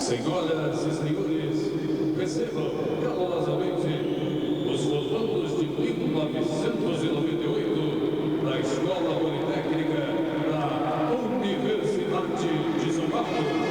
Senhoras e senhores, recebam calorosamente os formandos de 1998 da Escola Politécnica da Universidade de São Paulo.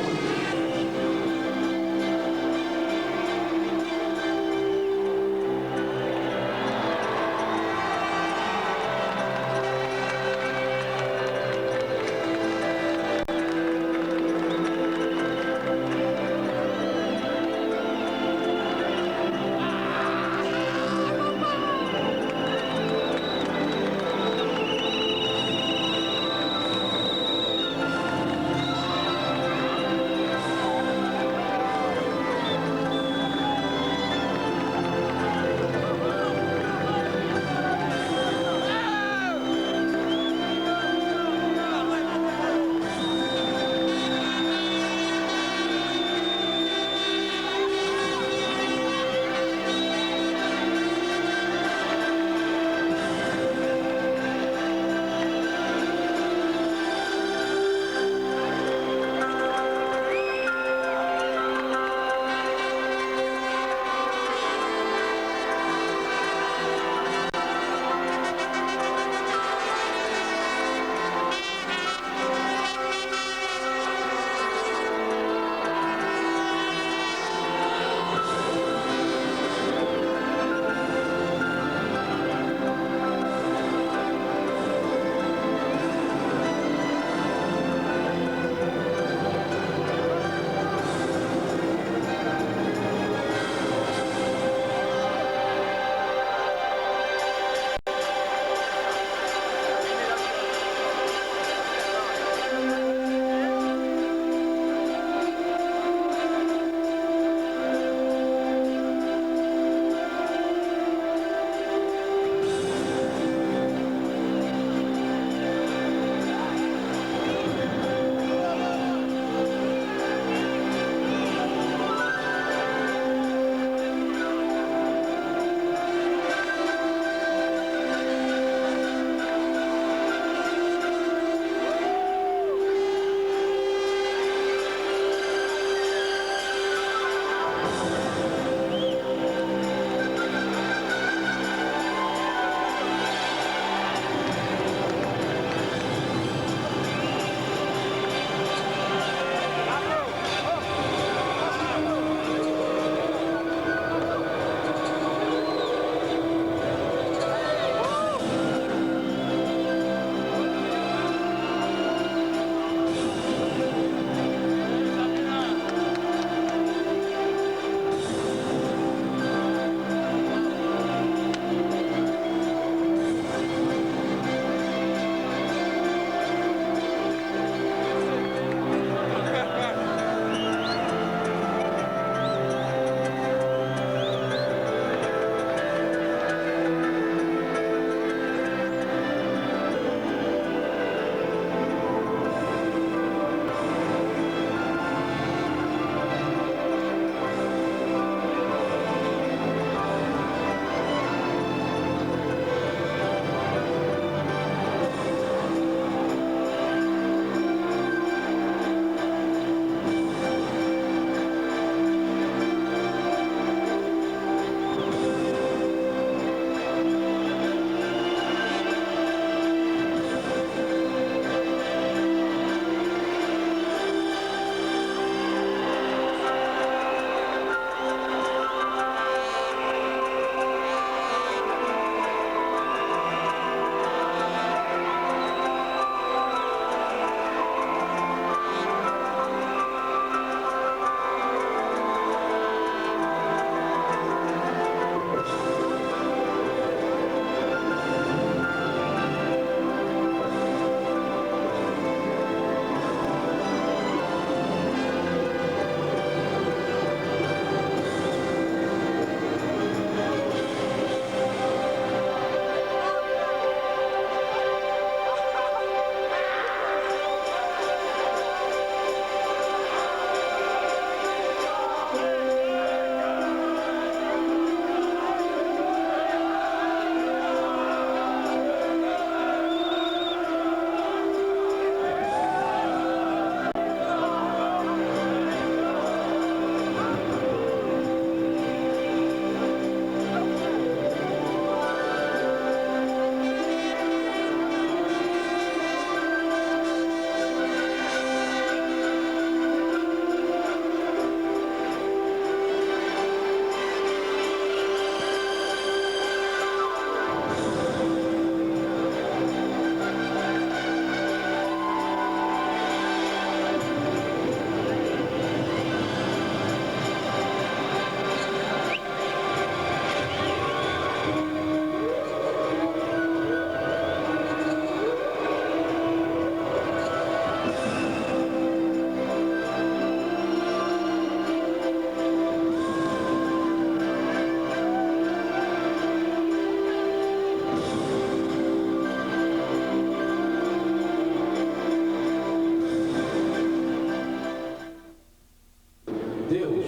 Deus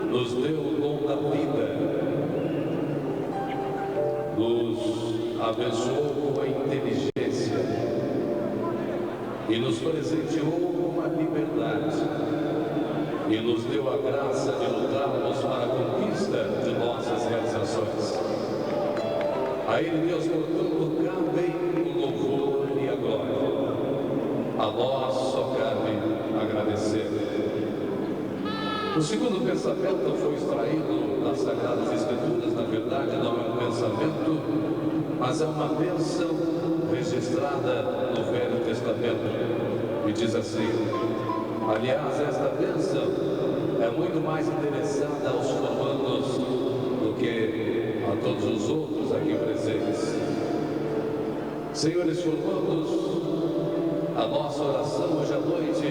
nos deu o dom da vida, nos abençoou com a inteligência e nos presenteou com a liberdade e nos deu a graça de lutarmos para a conquista de nossas realizações. A Ele, Deus, portanto, cabem o louvor e a glória. A nós só cabe agradecer. O segundo pensamento foi extraído das Sagradas Escrituras. Na verdade, não é um pensamento, mas é uma bênção registrada no Velho Testamento. E diz assim: aliás, esta bênção é muito mais interessada aos formandos do que a todos os outros aqui presentes. Senhores formandos, a nossa oração hoje à noite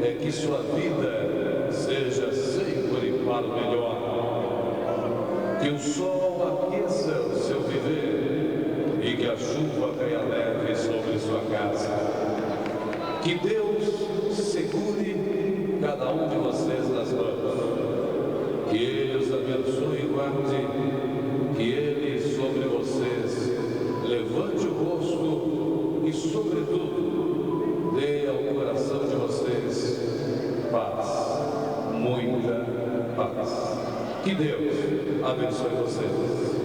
é que sua vida seja sempre para o melhor. Que o sol aqueça o seu viver e que a chuva caia leve sobre sua casa. Que Deus segure cada um de vocês nas mãos. Que Ele os abençoe e guarde. Que Ele sobre vocês levante o rosto e, sobretudo, dê ao coração de vocês paz, muita paz. Que Deus abençoe vocês.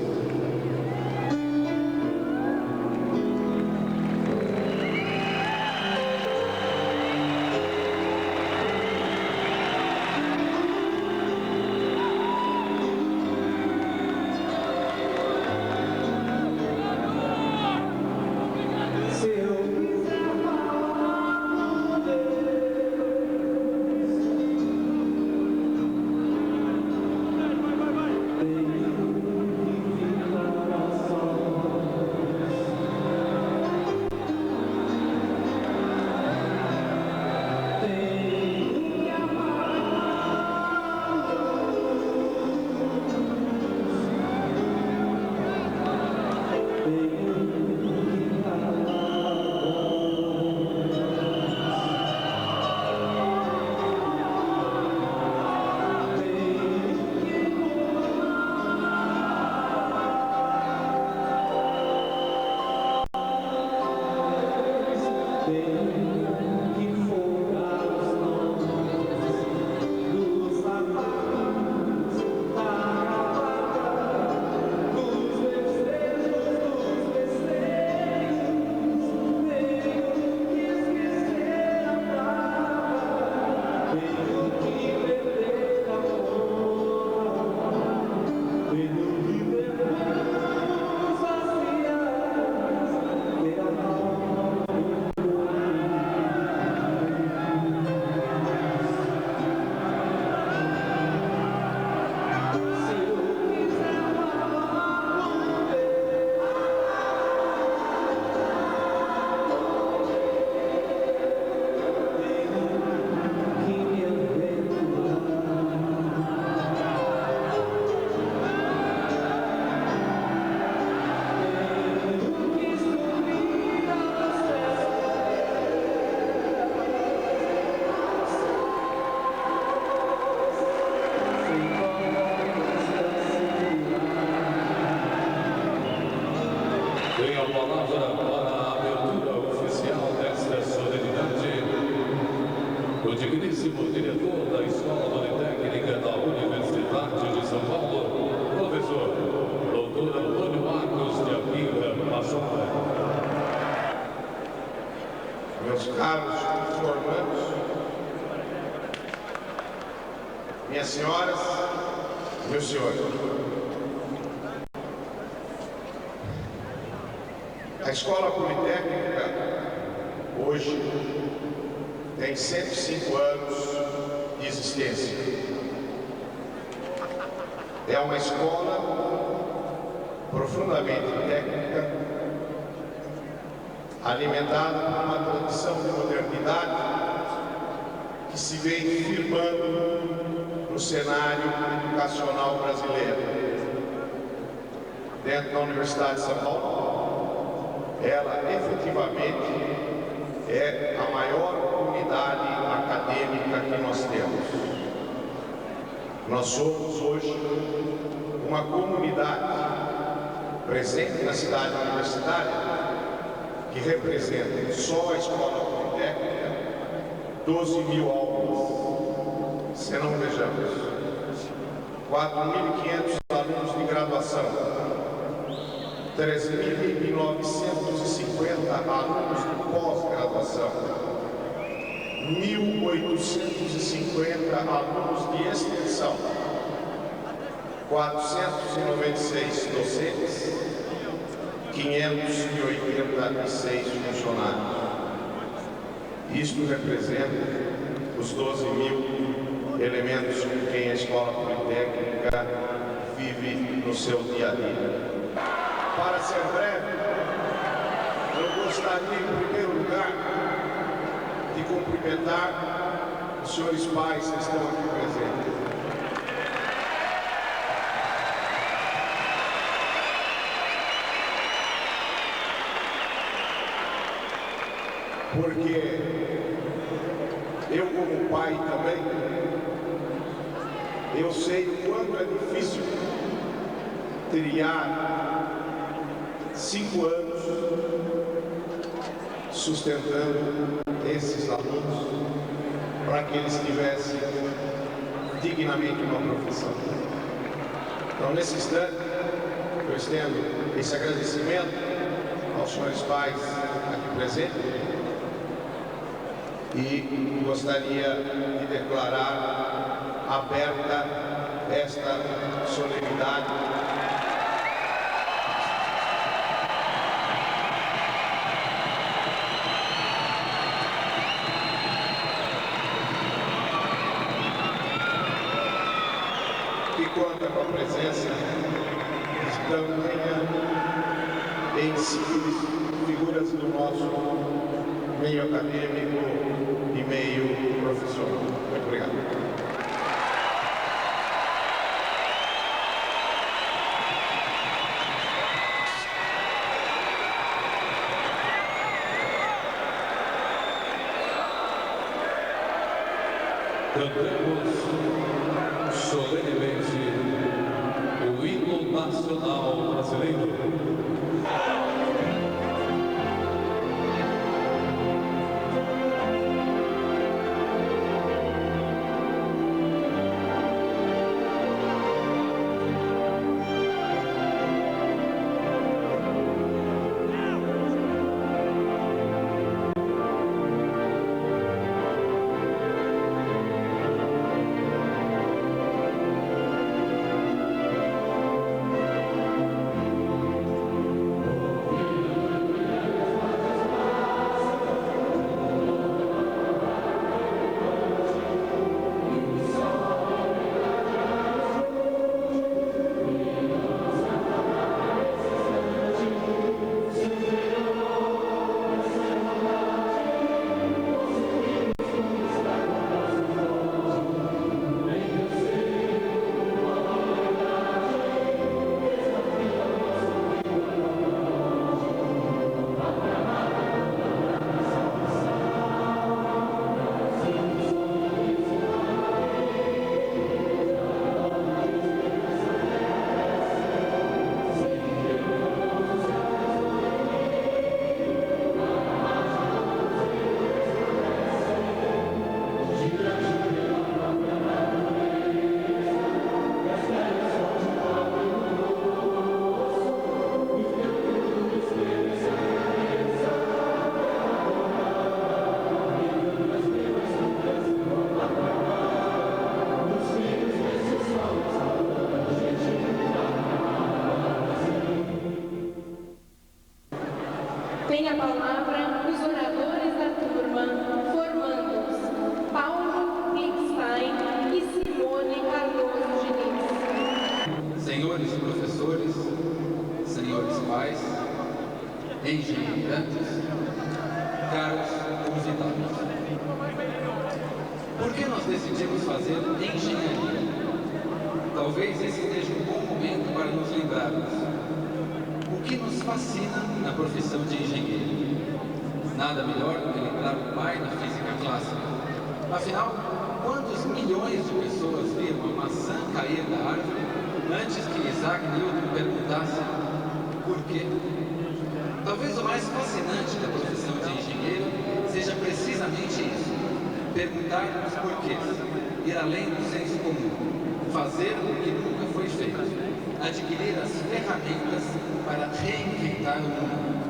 Tenho a palavra para a abertura oficial desta solenidade o digníssimo diretor da Escola Politécnica da Universidade de São Paulo, professor Dr. Antônio Marcos de Almeida Machado. Meus caros formandos, minhas senhoras, meus senhores, a Escola Politécnica hoje tem 105 anos de existência. É uma escola profundamente técnica, alimentada por uma tradição de modernidade que se vem firmando no cenário educacional brasileiro. Dentro da Universidade de São Paulo, ela efetivamente é a maior unidade acadêmica que nós temos. Nós somos hoje uma comunidade presente na cidade universitária que representa só a Escola Politécnica 12.000 aulas. Se não vejamos, 4.500 alunos de graduação, 3.950 alunos de pós-graduação, 1.850 alunos de extensão, 496 docentes, 586 funcionários. Isto representa os 12.000 elementos com quem a Escola Politécnica vive no seu dia a dia. Para ser breve, eu gostaria, em primeiro lugar, de cumprimentar os senhores pais que estão aqui presentes. Porque eu, como pai também, eu sei o quanto é difícil criar 5 anos sustentando esses alunos para que eles tivessem dignamente uma profissão. Então, nesse instante, eu estendo esse agradecimento aos senhores pais aqui presentes e gostaria de declarar aberta esta solenidade que conta com a presença tamanha em figuras do nosso meio acadêmico e meio profissional. Muito obrigado. Cantamos solenemente o hino nacional brasileiro. Tem a palavra os oradores da turma, formandos Paulo Lickstein e Simone Cardoso Diniz. Senhores professores, senhores pais, engenheirantes, caros convidados. Por que nós decidimos fazer engenharia? Talvez esse seja um bom momento para nos lembrarmos o que nos fascina na profissão de engenheiro. Nada melhor do que lembrar o pai da física clássica. Afinal, Quantos milhões de pessoas viram a maçã cair da árvore antes que Isaac Newton perguntasse por quê? Talvez o mais fascinante da profissão de engenheiro seja precisamente isso: perguntar os porquês, ir além do senso comum, fazer o que nunca foi feito, adquirir as ferramentas para reinventar o mundo.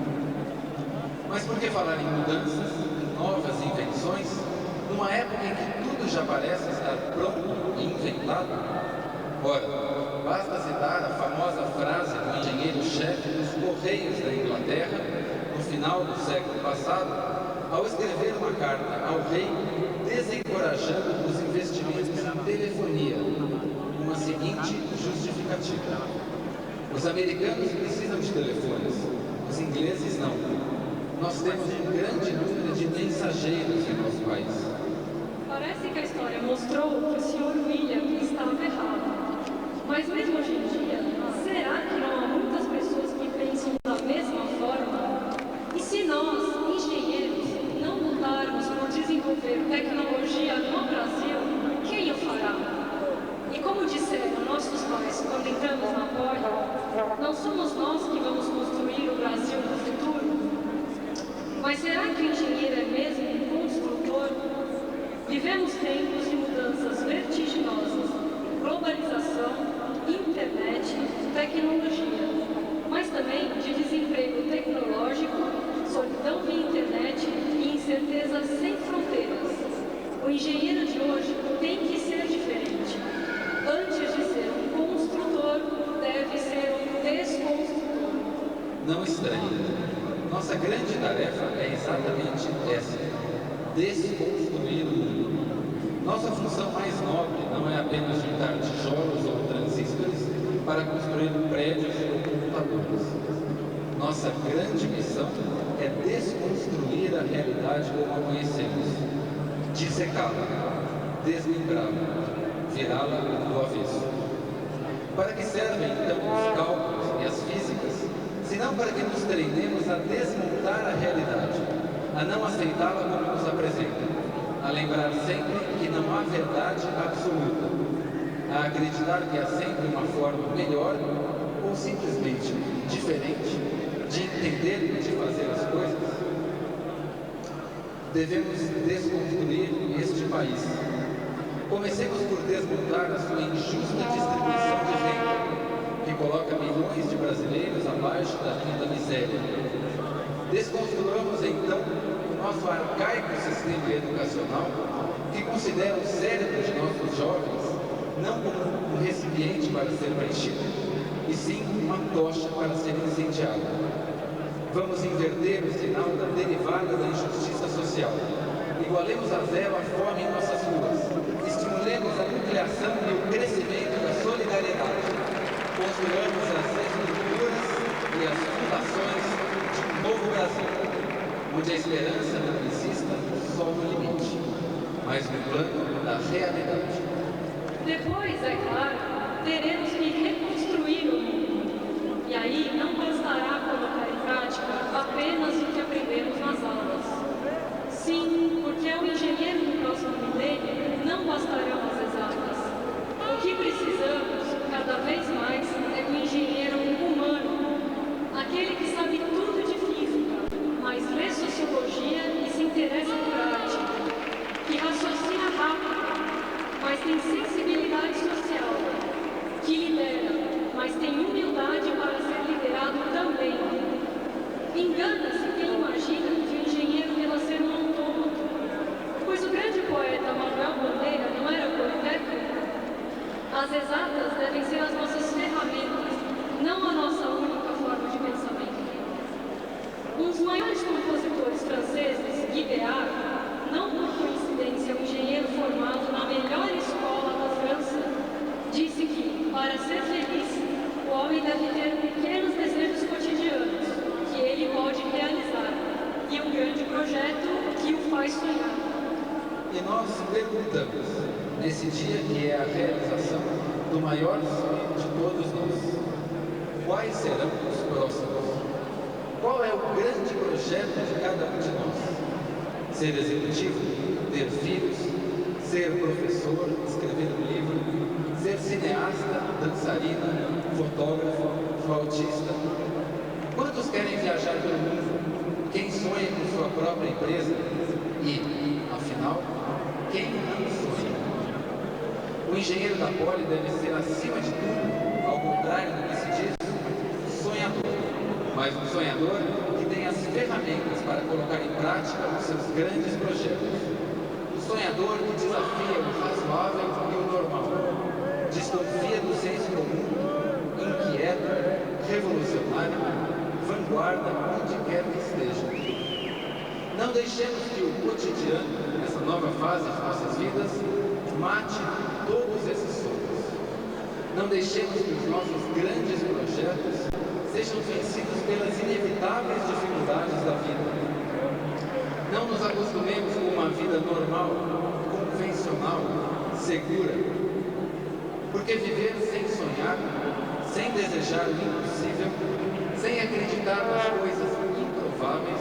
Mas por que falar em mudanças, em novas invenções, numa época em que tudo já parece estar pronto e inventado? Ora, basta citar a famosa frase do engenheiro-chefe dos Correios da Inglaterra, no final do século passado, ao escrever uma carta ao rei desencorajando os investimentos em telefonia, uma seguinte justificativa: os americanos precisam de telefones, os ingleses não. Nós temos um grande número de mensageiros em nosso país. Parece que a história mostrou que o Sr. William estava errado. Mas mesmo hoje em dia, será que não há muitas pessoas que pensam da mesma forma? E se nós, engenheiros, não lutarmos por desenvolver tecnologia no Brasil, quem o fará? E como disseram nossos pais quando entramos na porta, não somos nós que vamos construir o Brasil do futuro? Mas será que o engenheiro é mesmo um construtor? Vivemos tempos de mudanças vertiginosas, globalização, internet, tecnologia, mas também de desemprego tecnológico, solidão via internet e incertezas sem fronteiras. O engenheiro de hoje tem que ser diferente. Antes de ser um construtor, deve ser um desconstrutor. Não estranhe. Nossa grande tarefa é exatamente essa: desconstruir o mundo. Nossa função mais nobre não é apenas juntar tijolos ou transistores para construir prédios ou computadores. Nossa grande missão é desconstruir a realidade como a conhecemos, dissecá-la, desmembrá-la, virá-la do avesso. Para que servem então os cálculos e as físicas, senão para que nos treinemos a desmontar a realidade, a não aceitá-la como nos apresenta, a lembrar sempre que não há verdade absoluta, a acreditar que há sempre uma forma melhor ou simplesmente diferente de entender e de fazer as coisas? Devemos desconstruir este país. Comecemos por desmontar a sua injusta distribuição de renda, que coloca milhões de brasileiros abaixo da linha da miséria. Desconstruamos então o nosso arcaico sistema educacional, que considera o cérebro de nossos jovens não como um recipiente para ser preenchido, e sim uma tocha para ser incendiada. Vamos inverter o sinal da derivada da injustiça social. Igualemos a zero a fome em nossas ruas. Estimulemos a nucleação e o crescimento da solidariedade. Construamos as estruturas e as fundações de um novo Brasil, onde a esperança não exista só no limite, mas no plano da realidade. Depois, é claro, teremos que reconstruir o mundo. E aí não bastará colocar em prática apenas o que aprendemos nas aulas. Sim, porque ao engenheiro do próximo milênio não bastarão as exatas. O que precisamos, cada vez mais, é do engenheiro humano, aquele que sabe tudo de física, mas lê sociologia e se interessa por arte, que raciocina rápido, mas tem sensibilidade social, que lidera, mas tem humildade para ser liderado também. Engana-se quem imagina que o engenheiro deva ser um autômato, pois o grande poeta Manuel Bandeira não era politécnico. As exatas devem ser as nossas ferramentas, não a nossa única forma de pensamento. Um dos maiores compositores franceses, Guy Béart, não por coincidência um engenheiro formado na melhor escola da França, disse que, para ser feliz, o homem deve ter pequenos desejos cotidianos, que ele pode realizar, e um grande projeto que o faz sonhar. E nós perguntamos, nesse dia que é a realização do maior sonho de todos nós, quais serão os próximos? Qual é o grande projeto de cada um de nós? Ser executivo? Ter filhos? ser professor, escrever um livro, ser cineasta, dançarina, fotógrafo, flautista. Quantos querem viajar pelo mundo? Quem sonha com sua própria empresa? E, afinal, quem não sonha? O engenheiro da Poli deve ser, acima de tudo, ao contrário do que se diz, sonhador. Mas um sonhador que tem as ferramentas para colocar em prática os seus grandes projetos. Um sonhador que desafia o razoável e o normal. Desconfia do senso comum, inquieto, revolucionário, vanguarda, onde quer que esteja. Não deixemos que o cotidiano, essa nova fase de nossas vidas, mate todos esses sonhos. Não deixemos que os nossos grandes projetos sejam vencidos pelas inevitáveis dificuldades da vida. Não nos acostumemos com uma vida normal, convencional, segura. Porque viver sem sonhar, sem desejar o impossível, sem acreditar nas coisas improváveis,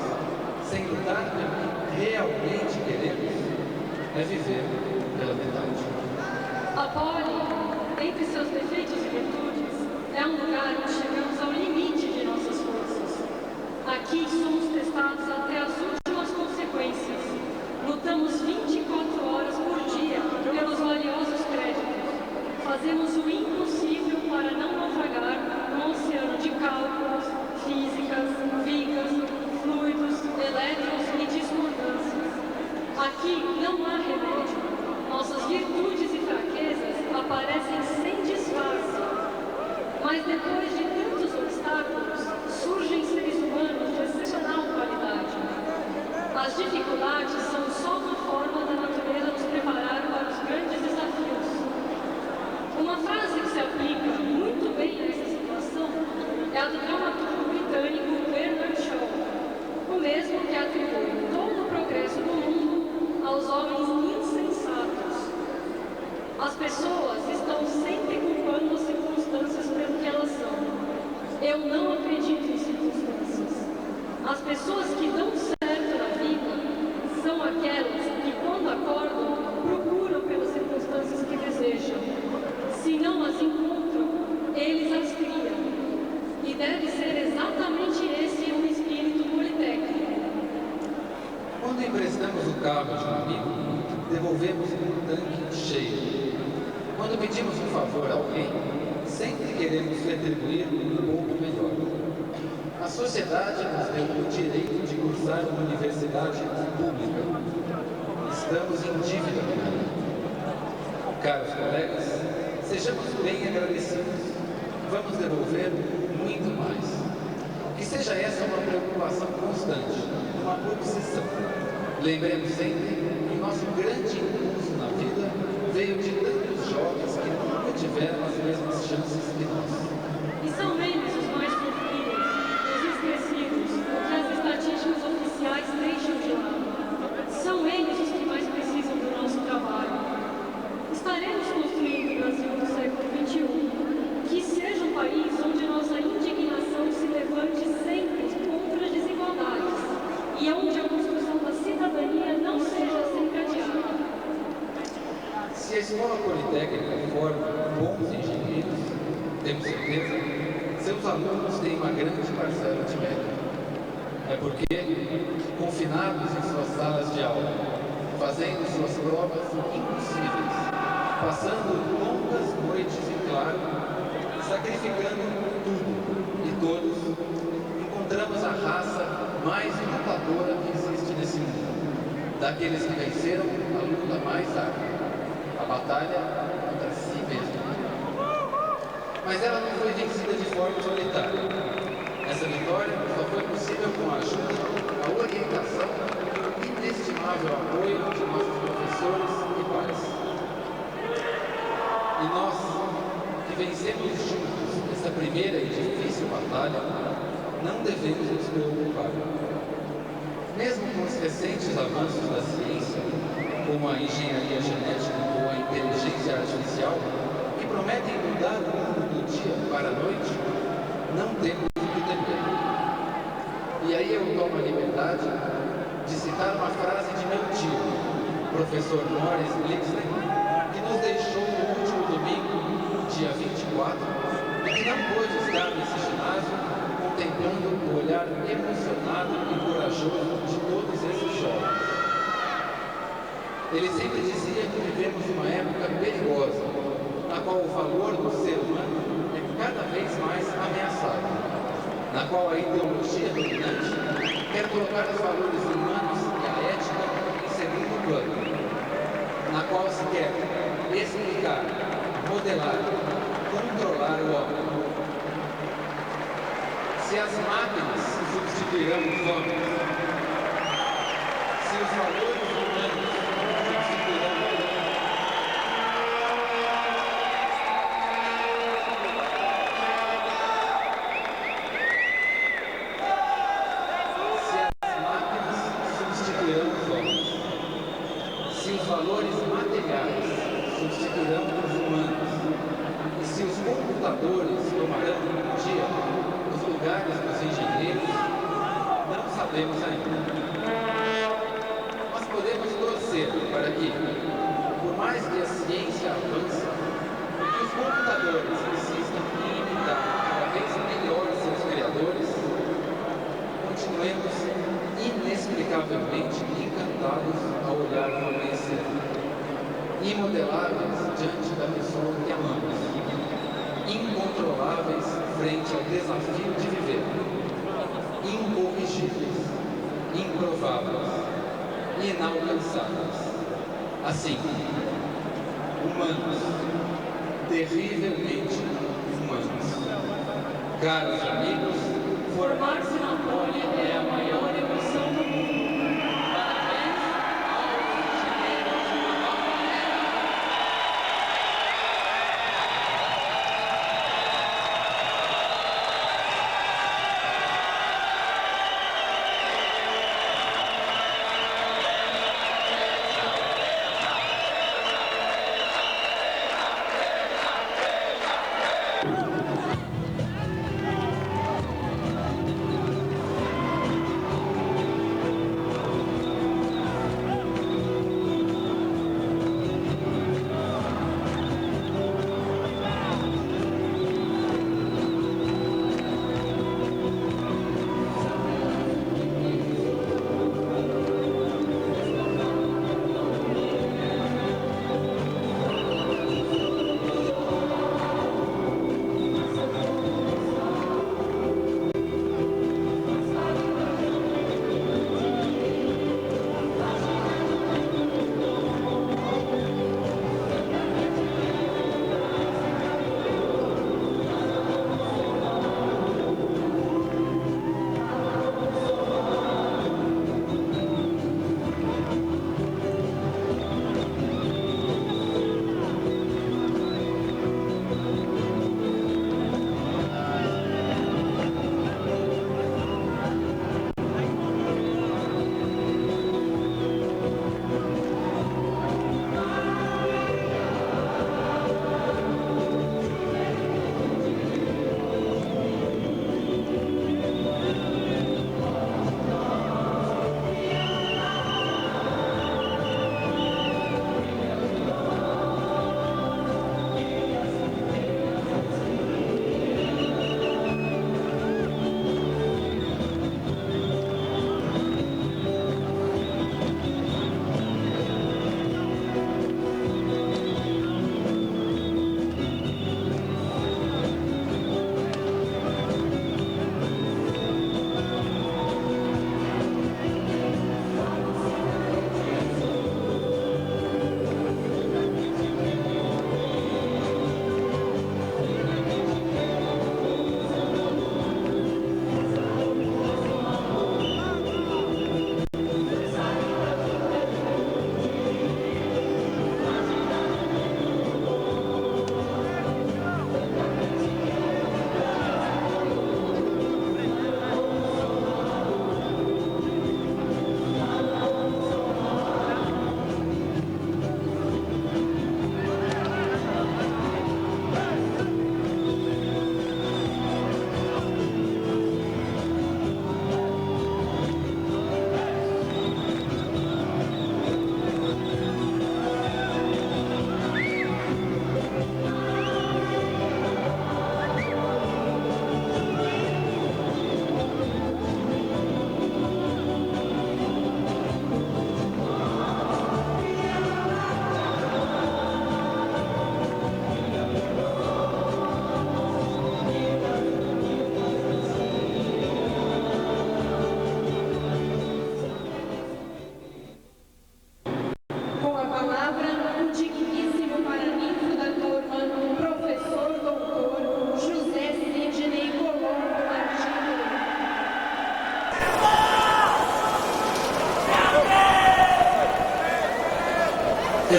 sem lutar pelo que realmente queremos, é viver pela metade. A Poli, entre seus defeitos e virtudes, é um lugar onde chegamos ao limite de nossas forças. Aqui somos testados até as últimas consequências. Lutamos 24 horas por dia pelos valiosos créditos. Fazemos o impossível para não naufragar no oceano de cálculos, físicas, vigas, fluidos, elétrons e discordâncias. Aqui não há remédio. Nossas virtudes e fraquezas aparecem sem disfarce. Mas depois de tantos obstáculos, surgem seres humanos de excepcional qualidade. As dificuldades são só uma forma da natureza nos preparar para os grandes desafios. Uma frase que se aplica muito bem a essa situação é a do dramaturgo britânico Bernard Shaw, o mesmo que atribui todo o progresso do mundo aos homens insensatos. As pessoas estão sempre culpando as circunstâncias pelo que elas são. Eu não acredito em circunstâncias. As pessoas que dão certo na vida são aquelas que, quando acordam, procuram pelas circunstâncias que desejam. Se não as encontram, eles as criam. E deve ser exatamente esse o espírito politécnico. Quando emprestamos o carro de um amigo, devolvemos um tanque cheio. Quando pedimos um favor a alguém, sempre queremos retribuir um pouco melhor. A sociedade nos deu o direito de cursar uma universidade pública. Estamos em dívida com ela. Caros colegas, sejamos bem agradecidos. Vamos devolver muito mais. Que seja essa uma preocupação constante, uma obsessão. Lembremos sempre que o nosso grande impulso na vida veio de tantos jovens que nunca tiveram as mesmas chances que nós. E são eles os mais sofridos, os esquecidos, que as estatísticas oficiais deixam de lado. São eles os que mais precisam do nosso trabalho. Estaremos construindo o Brasil do século XXI, que seja um país onde nossa indignação se levante sempre contra as desigualdades e onde a construção da cidadania não seja sempre adiada. Se a escola politécnica forma bons engenheiros, temos certeza, seus alunos têm uma grande parcela de mérito. É porque, confinados em suas salas de aula, fazendo suas provas impossíveis, passando longas noites em claro, sacrificando tudo e todos, encontramos a raça mais lutadora que existe nesse mundo, daqueles que venceram a luta mais árdua, a batalha contra si mesmo. Mas ela não foi vencida de forma solitária. Essa vitória só foi possível com a ajuda, a orientação e o inestimável apoio de nossos professores e pais. E nós, que vencemos juntos essa primeira e difícil batalha, não devemos nos preocupar. Mesmo com os recentes avanços da ciência, como a engenharia genética ou a inteligência artificial, que prometem mudar o mundo do dia para a noite, não temos o que temer. E aí eu tomo a liberdade de citar uma frase de meu tio, professor Morris Blixen, que nos deixou no último domingo, dia 24, e que não pôde estar nesse ginásio contemplando o olhar emocionado e corajoso de todos esses jovens. Ele sempre dizia que vivemos uma época perigosa, na qual o valor do ser humano é cada vez mais ameaçado, na qual a ideologia dominante quer colocar os valores humanos e a ética em segundo plano, na qual se quer explicar, modelar, controlar o homem. Se as máquinas substituirão os homens, se os valores humanos substituirão os homens, se os valores materiais substituirão os humanos e se os computadores tomarão um dia os lugares dos engenheiros, não sabemos ainda. Mas podemos torcer para que, por mais que a ciência avance, que os computadores insistam em imitar cada vez melhor seus criadores, continuemos inexplicavelmente encantados ao olhar do amanhecer, imodeláveis diante da pessoa que amamos, incontroláveis frente ao desafio de viver, incorrigíveis, improváveis, inalcançáveis. Assim, humanos, terrivelmente humanos. Caros amigos, Formar-se na Poli é a maior emoção do mundo. Parabéns aos engenheiros de uma nova era.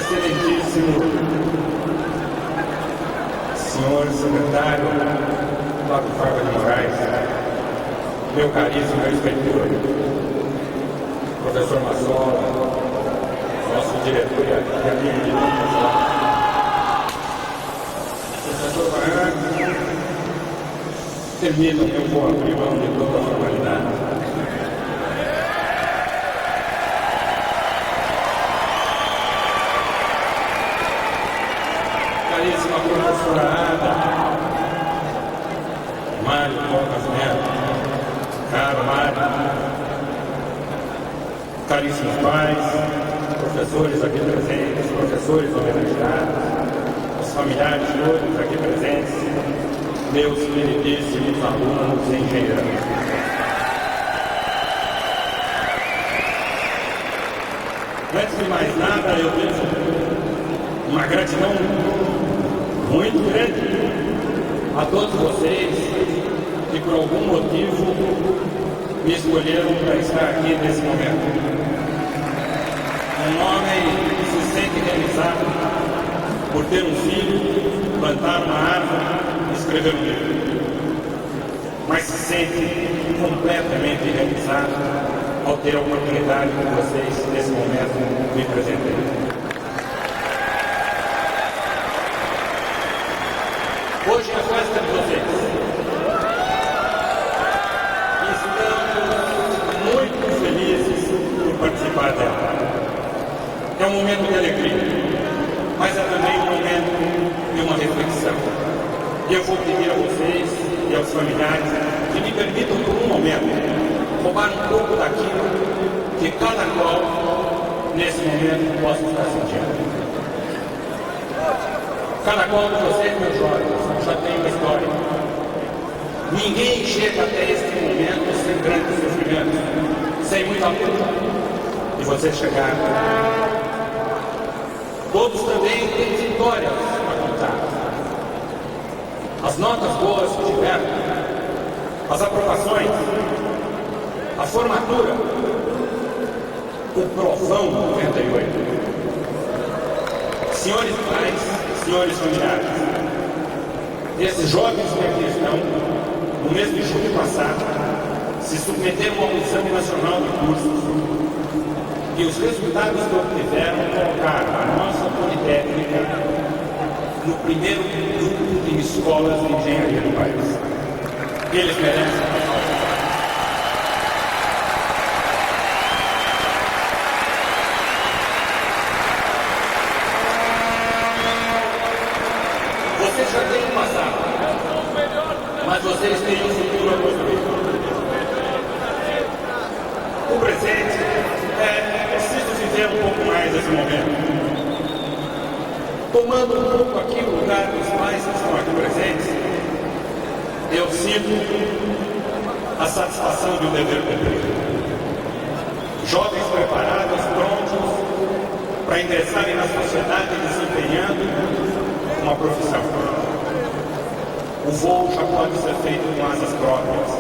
Excelentíssimo senhor secretário Flávio Farba de Moraes, meu caríssimo reispeitor, professor Massola, nosso diretor e amigo de professor Barranco, permitam que eu vou abrir mão de toda a formalidade. Caríssima professora Ada, Mário Lucas Neto, caro Mário, caríssimos pais, professores aqui presentes, professores homenageados, os familiares todos aqui presentes, meus queridíssimos alunos e engenheiros. Antes de mais nada, eu desejo uma gratidão muito grande a todos vocês que por algum motivo me escolheram para estar aqui nesse momento. Um homem que se sente realizado por ter um filho, plantar uma árvore e escrever um livro, mas se sente completamente realizado ao ter a oportunidade de vocês nesse momento me presentarem. Hoje é a festa de vocês. Estamos muito felizes por participar dela. É um momento de alegria, mas é também um momento de uma reflexão. E eu vou pedir a vocês e aos familiares que me permitam por um momento roubar um pouco daquilo que cada qual nesse momento possa estar sentindo. Cada qual de vocês, meus jovens, já tem uma história. Ninguém chega até este momento sem grandes sofrimentos, sem muita luta. E vocês chegaram. Todos também têm vitórias a contar. As notas boas que tiveram, as aprovações, a formatura, o provão 98. Senhores pais, senhores familiares, esses jovens que aqui estão, no mês de julho passado, se submeteram a um exame nacional de cursos e os resultados que obtiveram colocaram a nossa Politécnica no primeiro grupo de escolas de engenharia do país. Eles merecem. Vocês já têm um passado, mas vocês têm um futuro a construir. O presente é preciso viver um pouco mais esse momento. Tomando um pouco aqui o lugar dos pais que estão aqui presentes, eu sinto a satisfação de um dever cumprido. Jovens preparados, prontos para ingressarem na sociedade desempenhando uma profissão. O voo já pode ser feito com asas próprias.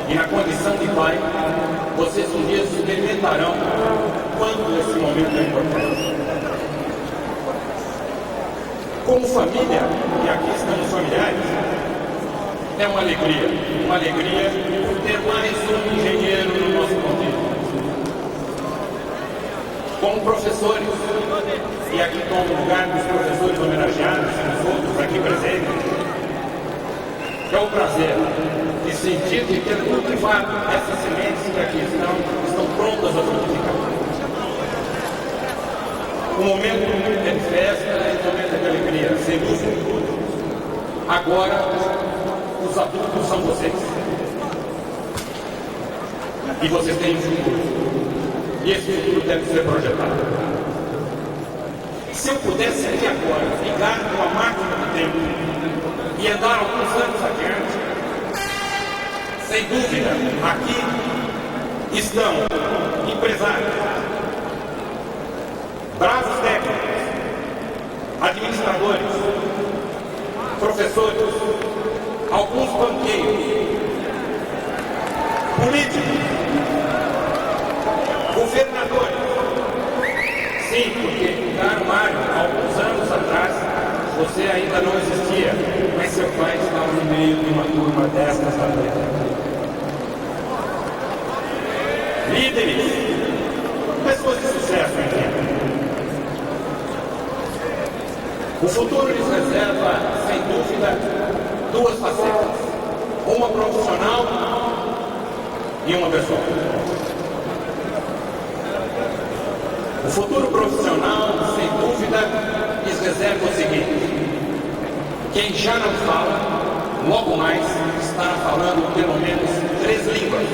E na condição de pai, vocês um dia experimentarão quanto esse momento é importante. Como família, e aqui estão os familiares, é uma alegria por ter mais um engenheiro no nosso convívio. Como professores, e aqui tomo o lugar dos professores homenageados e dos outros aqui presentes, é um prazer e sentir de ter cultivado essas sementes que aqui estão prontas a frutificar. Um momento de festa, um momento de alegria, sem dúvida. Agora, os adultos são vocês. E vocês têm um futuro. E esse futuro deve ser projetado. Se eu pudesse aqui agora ligar com a máquina do tempo e andar alguns anos adiante, sem dúvida, aqui estão empresários, bravos técnicos, administradores, professores, alguns banqueiros, políticos, governadores. Sim, porque, caro Mário, Você ainda não existia, mas seu pai estava no meio de uma turma destas da terra. Líderes, pessoas de sucesso, entendem? O futuro lhes reserva, sem dúvida, duas facetas. Uma profissional e uma pessoal. O futuro profissional, sem dúvida, lhes reserva o seguinte: quem já não fala, logo mais estará falando pelo menos 3 línguas.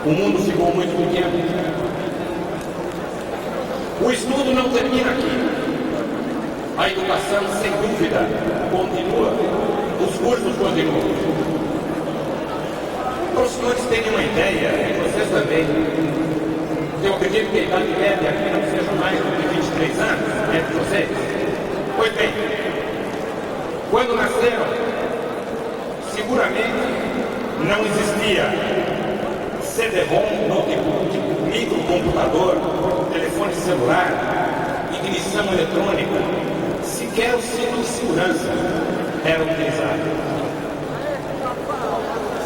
O mundo ficou muito pequeno. O estudo não termina aqui. A educação, sem dúvida, continua. Os cursos continuam. Para os senhores terem uma ideia, e vocês também, eu acredito que a idade média aqui não seja mais do que 23 anos entre vocês. Pois bem, quando nasceram, seguramente não existia CD-ROM, notebook, microcomputador, telefone celular, ignição eletrônica. Sequer o cinto de segurança era utilizado.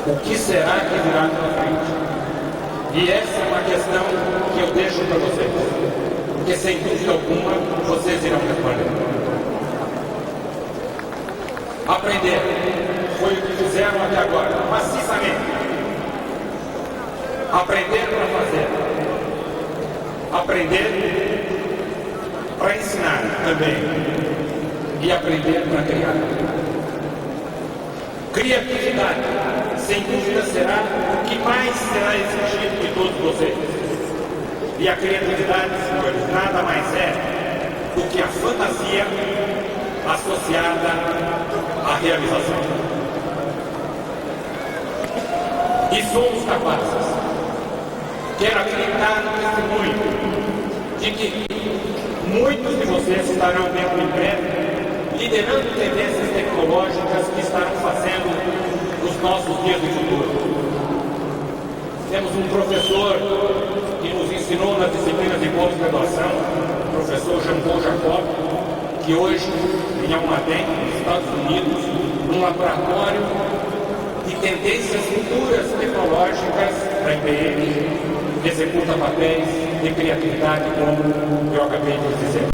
O que será que virá pela frente? E essa é uma questão que eu deixo para vocês, porque sem dúvida alguma vocês irão responder. Aprender foi o que fizeram até agora, maciçamente. Aprender para fazer. Aprender para ensinar também. E aprender para criar. Criatividade, sem dúvida, será o que mais será exigido de todos vocês. E a criatividade, senhores, nada mais é do que a fantasia associada à realização. E somos capazes, quero acreditar no testemunho, de que muitos de vocês estarão dentro em breve liderando tendências tecnológicas que estarão fazendo os nossos dias do futuro. Temos um professor que nos ensinou nas disciplinas de pós-graduação, o professor Jean-Paul Jacob, que hoje em Almaden, nos Estados Unidos, num laboratório de tendências futuras tecnológicas da IBM, executa papéis de criatividade, como eu acabei de dizer.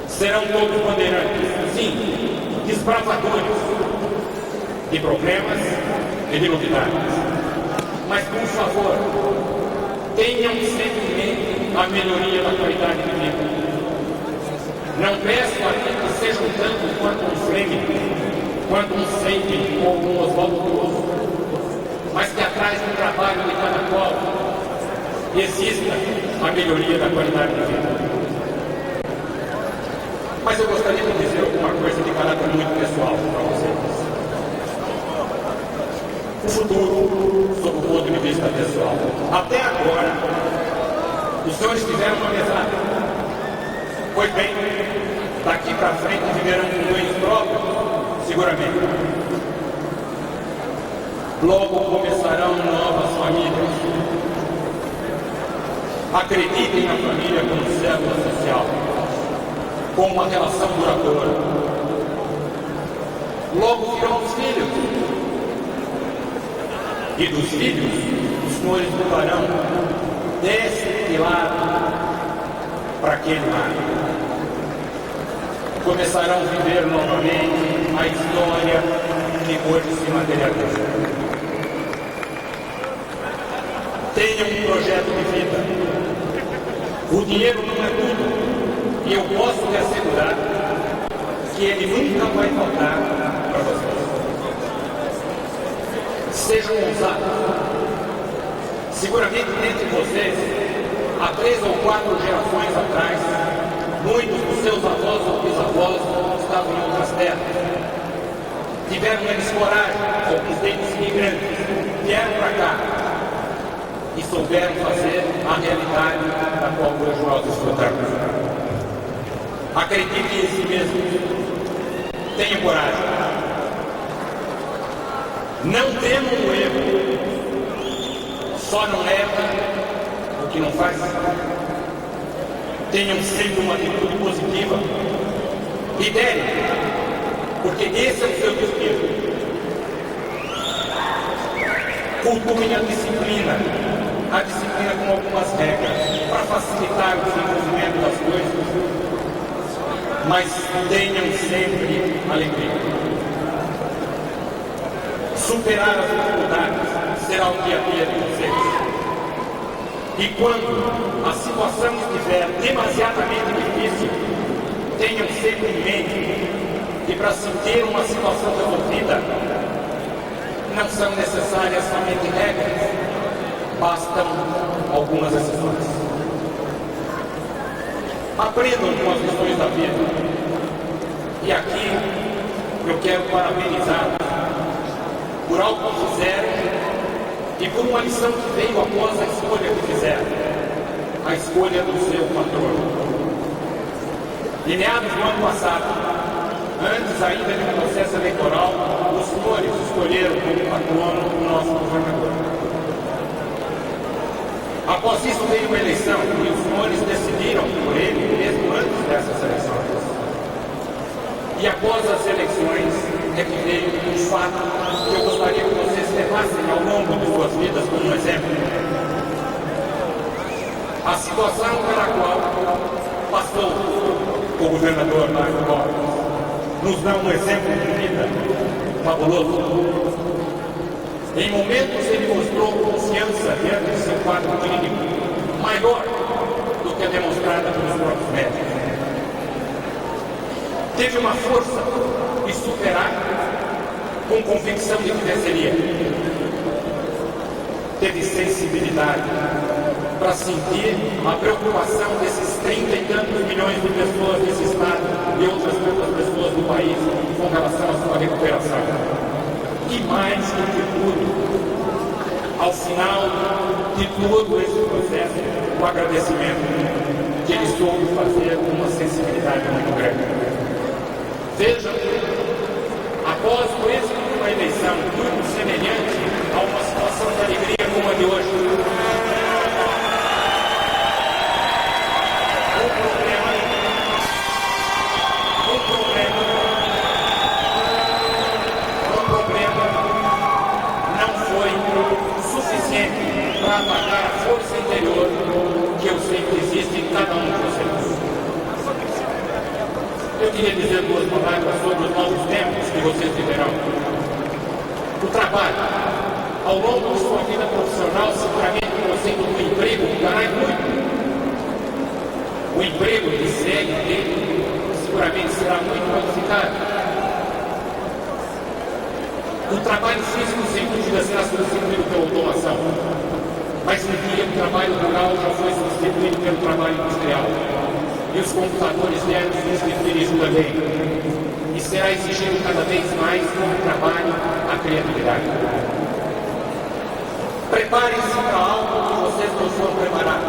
Serão todos bandeirantes, sim, desbravadores de problemas e de novidades. Mas, por favor, tenham sempre em mente a melhoria da qualidade de vida. Não peço aqui que sejam tanto quanto um Fleming, quanto um Seiden ou um Oswaldo Cruz, mas que atrás do trabalho de cada qual exista a melhoria da qualidade de vida. Mas eu gostaria de dizer alguma coisa de caráter muito pessoal para vocês. O futuro, sob o ponto de vista pessoal. Até agora, os senhores tiveram uma mesada. Pois bem, daqui para frente viverão com ganhos próprios, seguramente. Logo começarão novas famílias. Acreditem na família como célula social, com uma relação duradoura. Logo virão os filhos. E dos filhos, os senhores mudarão desse lado para aquele lado. Começarão a viver novamente a história que hoje se materializa. Tenham um projeto de vida. O dinheiro não é tudo. E eu posso lhe assegurar que ele nunca vai faltar para vocês. Sejam ousados. Seguramente dentre vocês, há 3 ou 4 gerações atrás, muitos dos seus avós ou bisavós estavam em outras terras. Tiveram eles coragem, alguns deles imigrantes, vieram para cá e souberam fazer a realidade da qual hoje nós desfrutamos. Acreditem em si mesmos. Tenham coragem. Não temam o erro. Só não erra o que não faz. tenham sempre uma atitude positiva. Liderem, porque esse é o seu destino. Cultuem a disciplina com algumas regras, para facilitar o desenvolvimento das coisas, mas tenham sempre alegria. Superar as dificuldades será o dia a dia de vocês. E quando a situação estiver demasiadamente difícil, tenham sempre em mente que para se ter uma situação resolvida, não são necessárias somente regras, bastam algumas exceções. Aprendam com as lições da vida. E aqui eu quero parabenizá-los por algo que fizeram e por uma lição que veio após a escolha que fizeram, a escolha do seu patrono. Em meados do ano passado, antes ainda do processo eleitoral, os senhores escolheram como patrono o nosso governador. Após isso veio uma eleição e os senhores decidiram por ele mesmo antes dessas eleições. E após as eleições é que veio um fato que eu gostaria que vocês levassem ao longo de suas vidas como um exemplo. A situação pela qual passou o governador Marcos Lopes nos dá um exemplo de vida fabuloso. Em momentos ele mostrou confiança diante de seu quadro clínico maior do que a demonstrada pelos próprios médicos. Teve uma força de superar com convicção de que venceria. Teve sensibilidade para sentir a preocupação desses 30 e tantos milhões de pessoas desse estado e outras tantas pessoas do país com relação à sua recuperação. E mais do que tudo, ao final de todo esse processo, o agradecimento que ele soube fazer com uma sensibilidade muito grande. Vejam, após o êxito de uma eleição muito semelhante a uma situação de alegria como a de hoje, o problema não foi suficiente para apagar a força interior que eu sei que existe em cada um de vocês. Eu queria dizer duas palavras sobre os novos tempos que vocês viverão. O trabalho. Ao longo de sua vida profissional, seguramente o conceito do emprego mudará muito. O emprego de CLT seguramente será muito modificado. O trabalho físico, sem dúvida, será substituído pela automação. Mas um dia o trabalho rural já foi substituído pelo trabalho industrial. E os computadores vieram substituir isso também. E será exigido cada vez mais do trabalho a criatividade. Preparem-se para algo que vocês não foram preparados.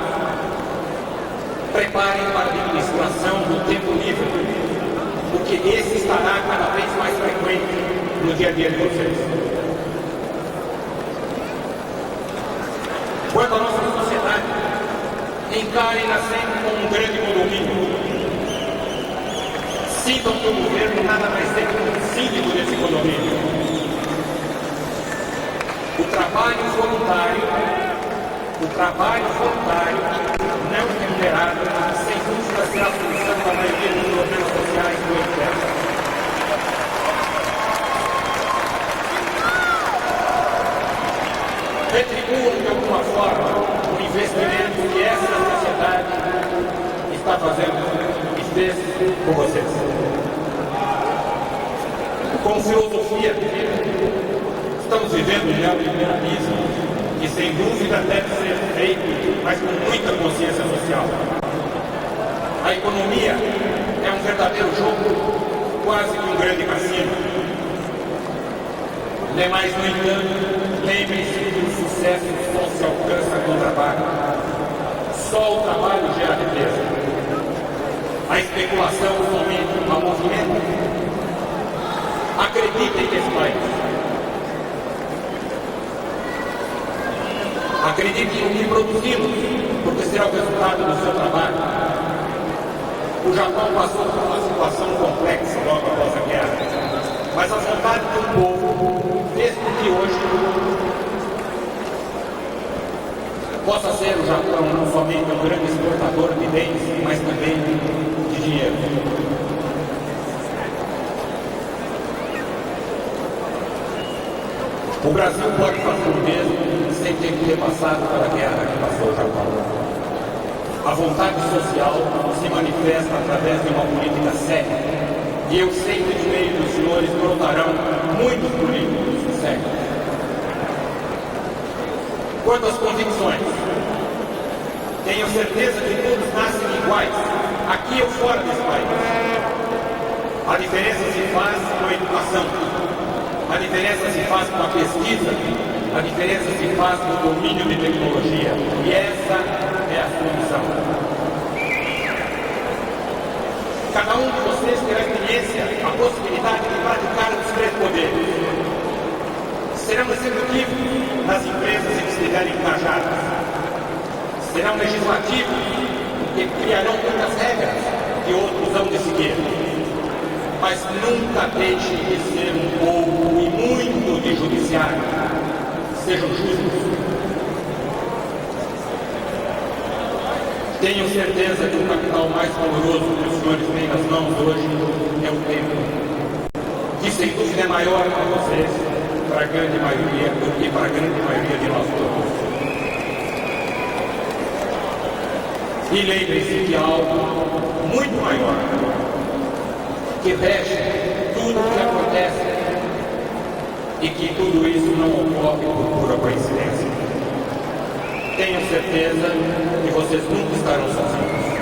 Preparem para a administração do tempo livre, porque esse estará cada vez mais frequente no dia a dia de vocês. Quanto à nossa sociedade, encarem-na sempre como um grande condomínio. Sintam que o governo nada mais é que um síndico desse condomínio. O trabalho voluntário não remunerado, sem dúvida será a solução da maioria dos problemas sociais do universo. Retribuam de alguma forma o investimento que essa sociedade está fazendo e fez por vocês. Com filosofia de vida, estamos vivendo um neoliberalismo que sem dúvida deve ser feito, mas com muita consciência social. A economia é um verdadeiro jogo, quase que um grande cassino. Mas, no entanto, lembrem-se que o sucesso só se alcança com o trabalho. Só o trabalho gera riqueza. A especulação somente a movimento. Acreditem nesse país. Acreditem no que produzimos, porque será o resultado do seu trabalho. O Japão passou por uma situação complexa logo após a guerra, mas a vontade do povo fez com que hoje possa ser o Japão não somente um grande exportador de bens, mas também de dinheiro. O Brasil pode fazer o mesmo sem ter que ter passado pela guerra que passou o Japão. A vontade social se manifesta através de uma política séria, e eu sei que no meio dos senhores brotarão muitos políticos sérios. Quanto às convicções, tenho certeza que todos nascem iguais, aqui ou fora desse país. A diferença se faz com a educação, a diferença se faz com a pesquisa, a diferença se faz com o domínio de tecnologia, e essa é a sua missão. Cada um de vocês terá experiência, a possibilidade de praticar os três poderes. Serão executivos nas empresas em que estiverem engajadas. Serão legislativos, que criarão muitas regras que outros hão de seguir. Mas nunca deixem de ser um pouco e muito de judiciário. Sejam justos. Tenho certeza que o capital mais valoroso que os senhores têm nas mãos hoje é o tempo, que sem dúvida é maior para vocês, para a grande maioria, do que para a grande maioria de nós todos. E lembrem-se de algo muito maior, que rege tudo o que acontece e que tudo isso não ocorre por pura coincidência. Tenho certeza que vocês nunca estarão sozinhos.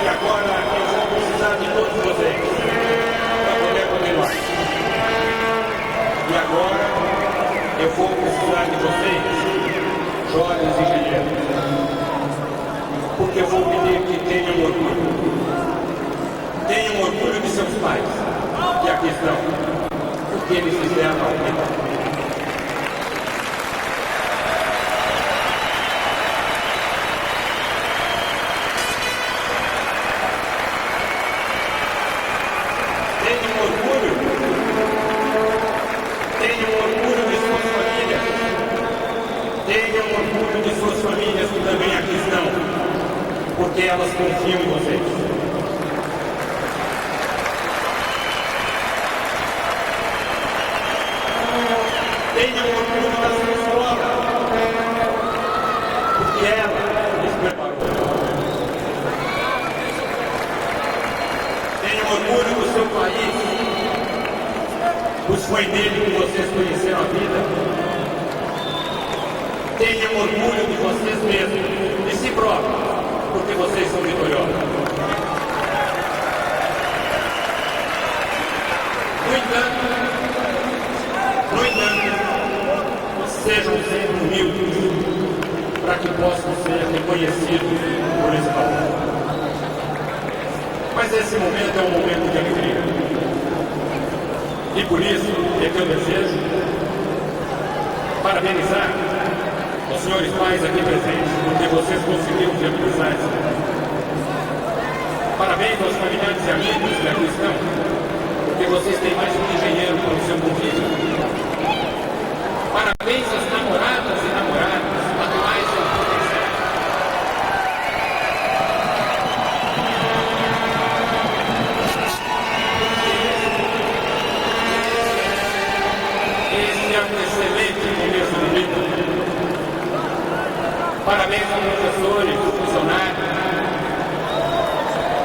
E agora eu vou precisar de todos vocês para poder continuar. E agora eu vou precisar de vocês, jovens engenheiros, porque eu vou pedir que tenham orgulho. Tenham orgulho de seus pais, que aqui estão, porque eles fizeram a vida. Tenham orgulho de suas famílias. Tenham orgulho de suas famílias que também aqui estão, porque elas confiam em vocês. Tenham orgulho da sua escola, porque ela os preparou. Tenham orgulho do seu país, pois foi nele que vocês conheceram a vida. Tenham orgulho de vocês mesmos, de si próprios, porque vocês são vitoriosos. No entanto, sejam sempre humildes, para que possam ser reconhecidos por esse valor. Mas esse momento é um momento de alegria. E por isso é que eu desejo parabenizar os senhores pais aqui presentes, porque vocês conseguiram viabilizar isso. Parabéns aos familiares e amigos que aqui estão, porque vocês têm mais um engenheiro para o seu convívio. Parabéns às namoradas e namorados, atuais ou potenciais. Esse é um excelente começo de vida. Parabéns aos professores, funcionários.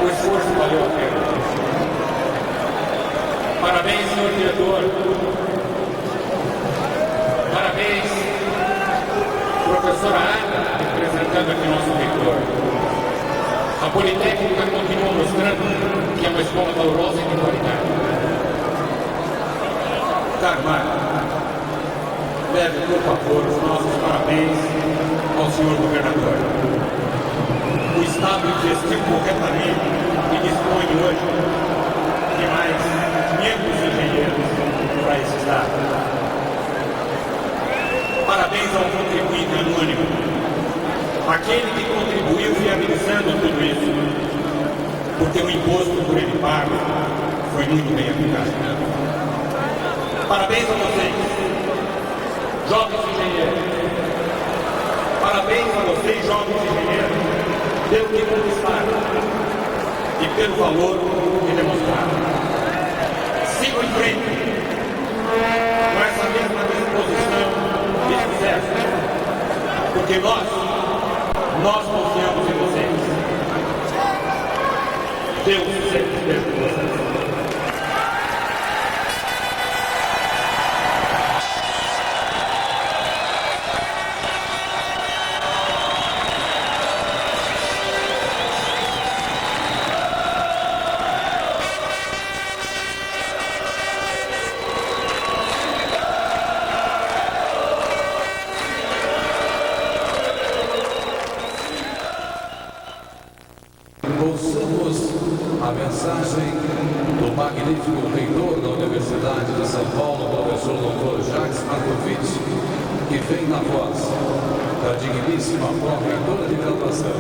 O esforço valeu a pena. Parabéns, senhor diretor. Parabéns, professora Ana, representando aqui nosso reitor. A Politécnica continua mostrando que é uma escola valorosa e de qualidade. Carmar, leve, por favor, os nossos parabéns ao senhor governador. Estado investiu corretamente e dispõe hoje de mais 500 engenheiros para esse Estado. Parabéns ao contribuinte anônimo, aquele que contribuiu viabilizando tudo isso, porque o imposto por ele pago foi muito bem aplicado. Parabéns a vocês, jovens engenheiros. Parabéns a vocês, jovens engenheiros, pelo que conquistaram e pelo valor que demonstraram. Sigam em frente com essa mesma disposição e sucesso, porque nós confiamos em vocês. Deus sempre esteja com vocês. Ouçamos a mensagem do magnífico reitor da Universidade de São Paulo, professor Dr. Jacques Markovitch, que vem na voz da digníssima pró-reitora de graduação.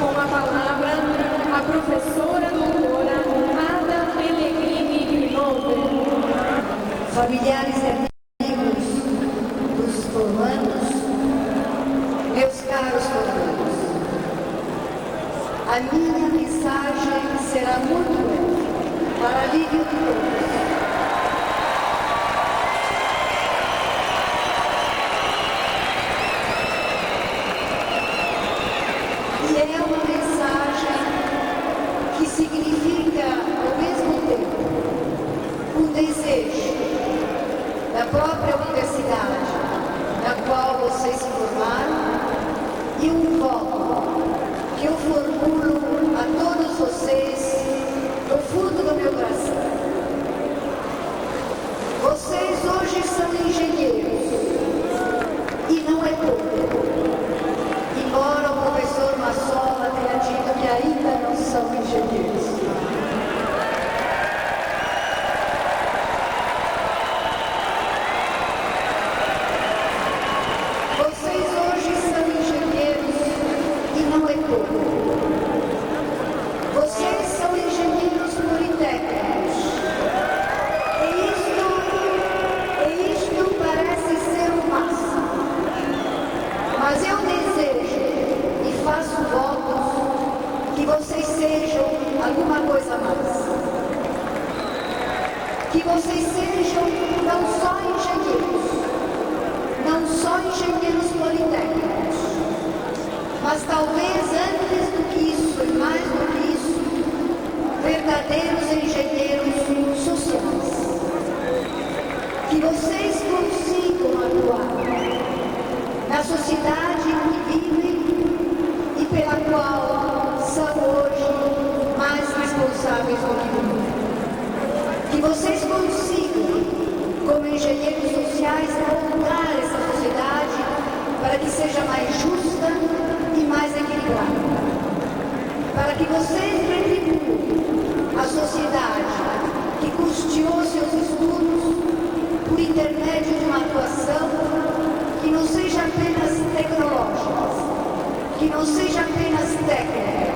Com a palavra, a professora doutora Ada Pellegrini Grinover. Familiares e amigos dos formandos, meus caros formandos, a minha mensagem será muito breve, para alívio de todos. E é uma mensagem que significa, ao mesmo tempo, um desejo da própria universidade na qual vocês se formaram e um voto que eu formulo a todos vocês do fundo do meu coração. Vocês hoje são engenheiros e não é pouco. Embora o professor Massola tenha dito que ainda não são engenheiros. Vocês hoje são engenheiros e não é pouco. Vocês são engenheiros politécnicos. E isto parece ser o máximo. Mas eu desejo e faço votos que vocês sejam alguma coisa mais. Que vocês sejam não só engenheiros politécnicos, mas talvez antes do que isso e mais do que isso, verdadeiros engenheiros sociais. Que vocês consigam atuar na sociedade que vivem e pela qual são hoje mais responsáveis do que nunca. Que vocês consigam, como engenheiros sociais, moldar essa sociedade para que seja mais justa e mais equilibrada. Para que vocês retribuam a sociedade que custeou seus estudos por intermédio de uma atuação que não seja apenas tecnológica, que não seja apenas técnica,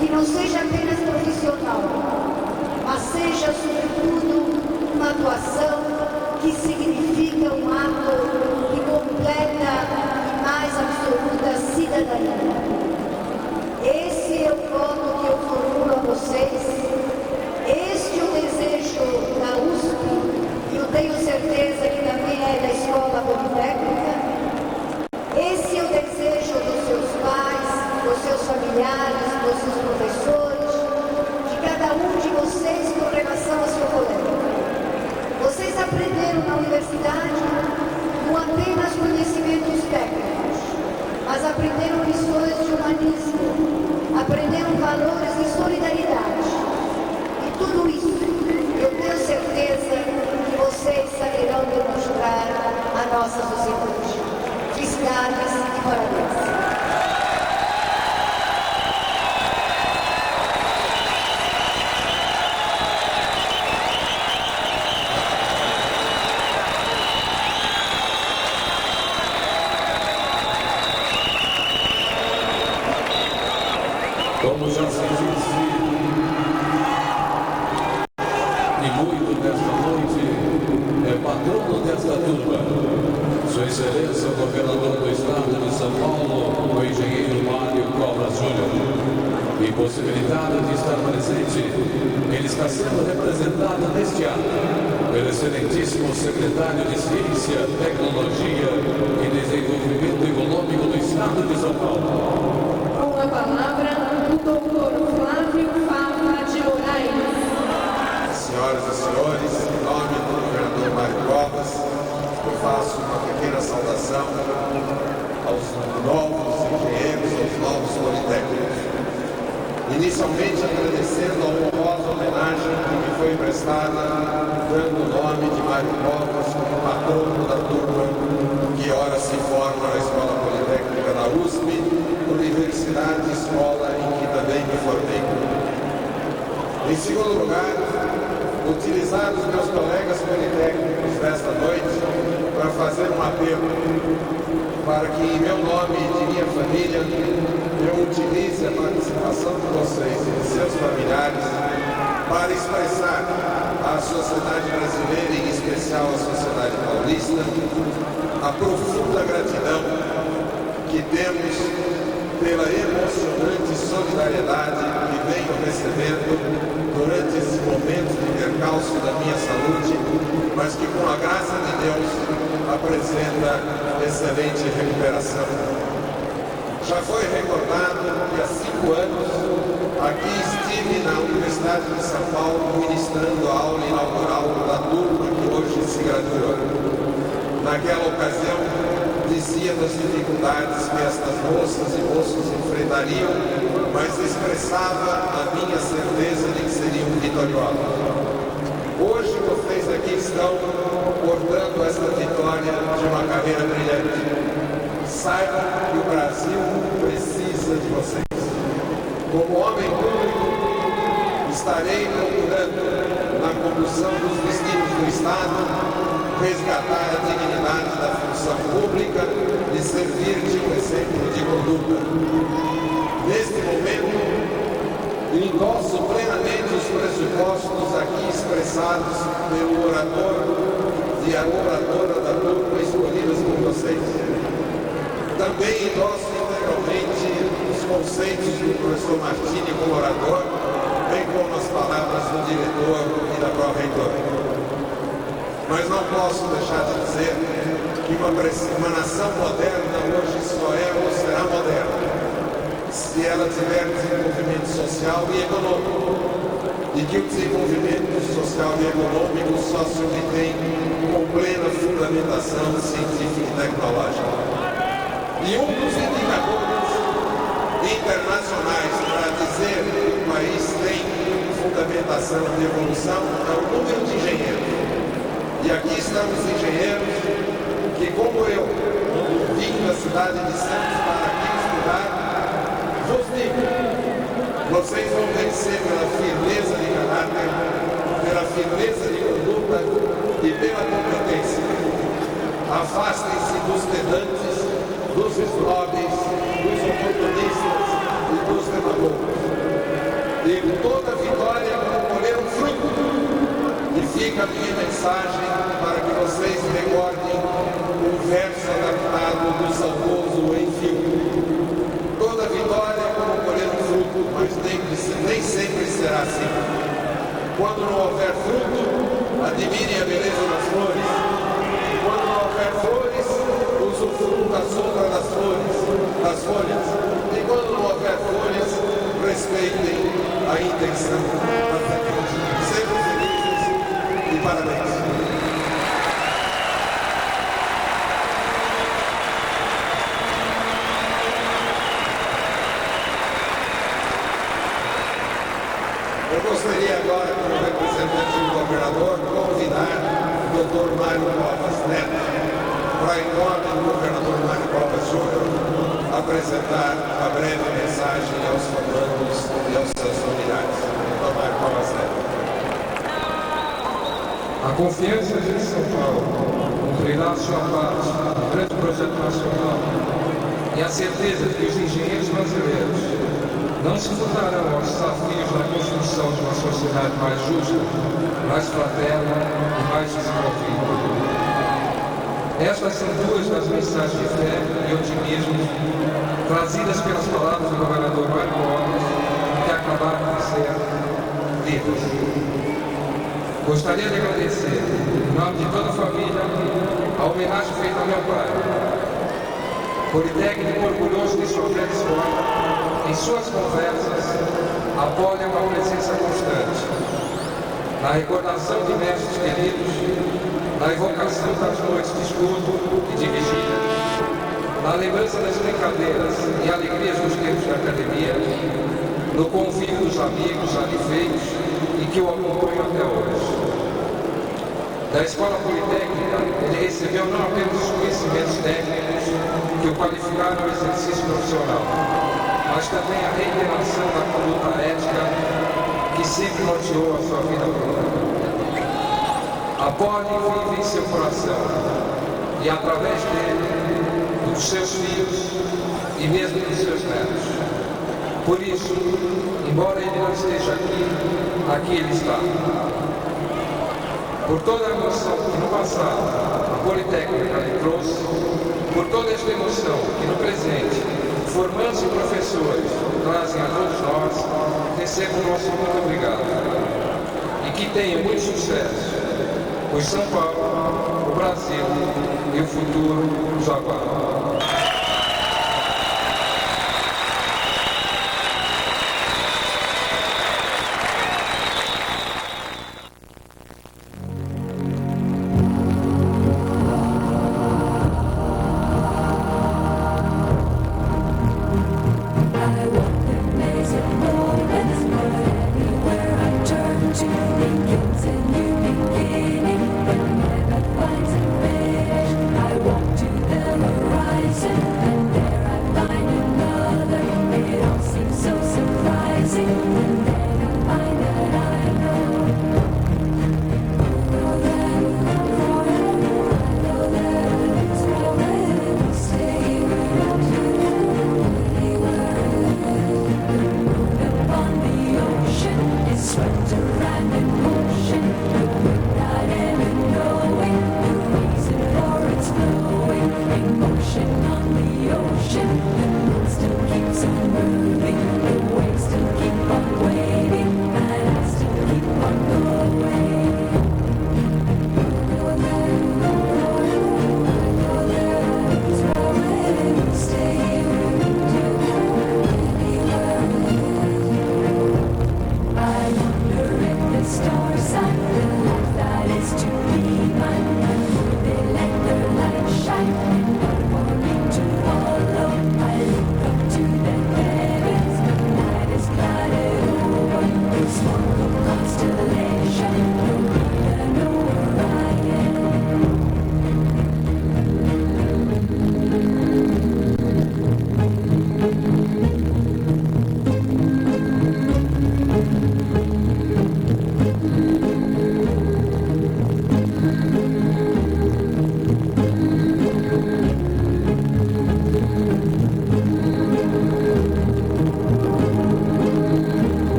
que não seja apenas profissional, mas seja, sobretudo, uma atuação que significa um ato de completa e mais absoluta cidadania. Esse é o voto que eu formulo a vocês, este é o desejo da USP, e eu tenho certeza que também é da Escola Politécnica. Esse é o desejo dos seus pais, dos seus familiares, dos seus professores, de cada um de vocês com relação ao seu colega. Vocês aprenderam na universidade não apenas conhecimentos técnicos, mas aprenderam lições de humanismo, aprenderam valores de solidariedade. E tudo isso, eu tenho certeza que vocês saberão demonstrar à nossa sociedade. Felicidades e parabéns. sentir-se e muito nesta noite é patrono desta turma, Sua Excelência o Governador do Estado de São Paulo, o engenheiro Mário Covas Júnior. Impossibilitado de estar presente, ele está sendo representado neste ato pelo excelentíssimo secretário de Ciência, Tecnologia e Desenvolvimento Econômico do Estado de São Paulo. Com a palavra, o doutor Flávio Fava de Moraes. Senhoras e senhores, em nome do governador Mário Covas, eu faço uma pequena saudação aos novos engenheiros, aos novos politécnicos. Inicialmente agradecendo a honrosa homenagem que me foi prestada, dando o nome de Mário Covas como patrono da turma que ora se forma na Escola Politécnica da USP, universidade e escola em que também me formei. Em segundo lugar, utilizar os meus colegas politécnicos desta noite para fazer um apelo para que, em meu nome e de minha família, eu utilize a participação de vocês e de seus familiares para expressar à sociedade brasileira, e em especial à sociedade paulista, a profunda gratidão que temos pela emocionante solidariedade que venho recebendo durante esses momentos de percalço da minha saúde, mas que, com a graça de Deus, apresenta excelente recuperação. Já foi recordado que há 5 anos aqui estive na Universidade de São Paulo ministrando a aula inaugural da turma que hoje se graduou. Naquela ocasião, dizia das dificuldades que estas moças e moços enfrentariam, mas expressava a minha certeza de que seriam vitoriosos. Hoje vocês aqui estão portando esta vitória de uma carreira brilhante. Saibam que o Brasil precisa de vocês. Como homem público, estarei procurando, na condução dos destinos do Estado, resgatar a dignidade da função pública e servir de um exemplo de conduta. Neste momento, endosso plenamente os pressupostos aqui expressados pelo orador e a oradora da turma escolhidas por vocês. Também endosso integralmente os conceitos do professor Martini como orador, bem como as palavras do diretor e da pró-reitora. Mas não posso deixar de dizer que uma nação moderna hoje só é ou será moderna se ela tiver desenvolvimento social e econômico, e que o desenvolvimento social e econômico só se obtém com plena fundamentação científica e tecnológica. E um dos indicadores internacionais para dizer que o país tem fundamentação de evolução é o número de engenheiros. E aqui estamos engenheiros que, como eu, vim da cidade de Santos para aqui estudar, vos digo, vocês vão vencer pela firmeza de caráter, pela firmeza de conduta e pela competência. Afastem-se dos pedantes, dos snobs, dos oportunistas e dos demagogos. E toda vitória vão colher um fruto. E fica a minha mensagem para que vocês recordem um verso adaptado do saudoso Enfio. Toda vitória é como colher um fruto, mas nem sempre será assim. Quando não houver fruto, admirem a beleza das flores. Quando não houver flores, usufruam da sombra das folhas. E quando não houver folhas, respeitem a intenção da semente. Sejam felizes e parabéns. Eu gostaria agora, como representante do governador, convidar o Dr. Mário Covas Neto para, em nome do governador Mário Covas Júnior, apresentar uma breve mensagem aos formandos e aos seus familiares. Dr. Mário Covas Neto. A confiança de São Paulo, cumprirá sua parte no grande projeto nacional e a certeza de que os engenheiros brasileiros não se furtarão aos desafios da construção de uma sociedade mais justa, mais fraterna e mais desenvolvida. Estas são duas das mensagens de fé e otimismo trazidas pelas palavras do governador Mário Covas, que acabaram de ser lidas. Gostaria de agradecer, em nome de toda a família, a homenagem feita ao meu pai. Politécnico orgulhoso de sua velha escola, em suas conversas, apoia uma presença constante na recordação de mestres queridos, na evocação das noites de estudo e de vigília, na lembrança das brincadeiras e alegrias dos tempos da academia, no convívio dos amigos ali feitos e que o acompanham até hoje. Da Escola Politécnica, ele recebeu não apenas os conhecimentos técnicos que o qualificaram ao exercício profissional, mas também a reiteração da conduta ética que sempre norteou a sua vida pública. A Poli vive em seu coração e, através dele, dos seus filhos e mesmo dos seus netos. Por isso, embora ele não esteja aqui ele está. Por toda a emoção que no passado a Politécnica lhe trouxe, por toda esta emoção que no presente formandos e professores trazem a todos nós, recebo o nosso muito obrigado. E que tenha muito sucesso, pois São Paulo, o Brasil e o futuro nos aguardam. I walk to the horizon.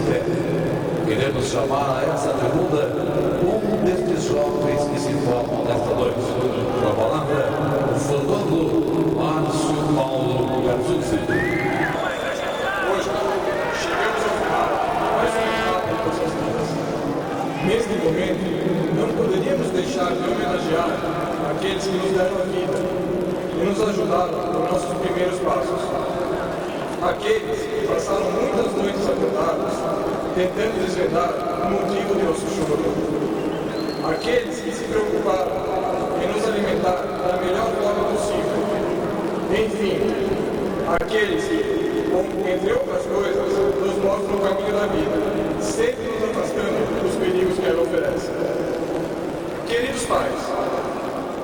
pé. Queremos chamar a essa tribuna um destes jovens que se formam nesta noite. Com a palavra, o formando Márcio Paulo Garzuzzi. Hoje, chegamos ao final mais um etapa de nossas vidas. Neste momento, não poderíamos deixar de homenagear aqueles que nos deram a vida e nos ajudaram nos nossos primeiros passos. Aqueles que passaram muitas noites acordados, tentando desvendar o motivo de nosso choro. Aqueles que se preocuparam em nos alimentar da melhor forma possível. Enfim, aqueles que, entre outras coisas, nos mostram o caminho da vida, sempre nos afastando dos perigos que ela oferece. Queridos pais,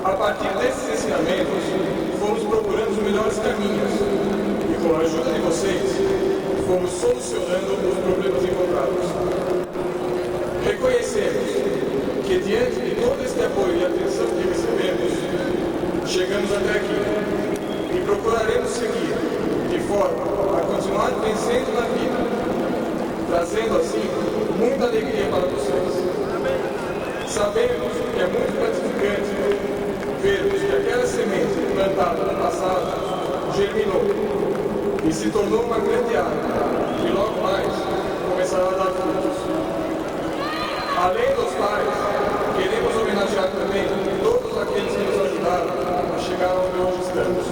a partir desses ensinamentos, fomos procurando os melhores caminhos e, com a ajuda de vocês, fomos solucionando os problemas encontrados. Reconhecemos que, diante de todo este apoio e atenção que recebemos, chegamos até aqui e procuraremos seguir de forma a continuar vencendo na vida, trazendo assim muita alegria para vocês. Sabemos que é muito gratificante vermos que aquela semente plantada no passado germinou e se tornou uma grande árvore que logo mais começará a dar frutos. Além dos pais, queremos homenagear também todos aqueles que nos ajudaram a chegar onde hoje estamos.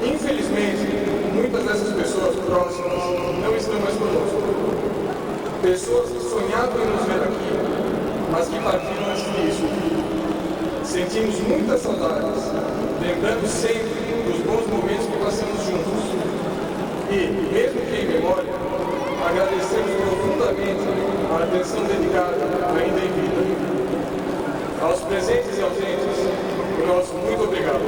Infelizmente, muitas dessas pessoas próximas não estão mais conosco. Pessoas que sonhavam em nos ver aqui, mas que partiram antes disso. Sentimos muitas saudades, lembrando sempre dos bons momentos que passamos juntos. E, mesmo que em memória, agradecemos profundamente a atenção dedicada ainda em vida. Aos presentes e ausentes, o nosso muito obrigado.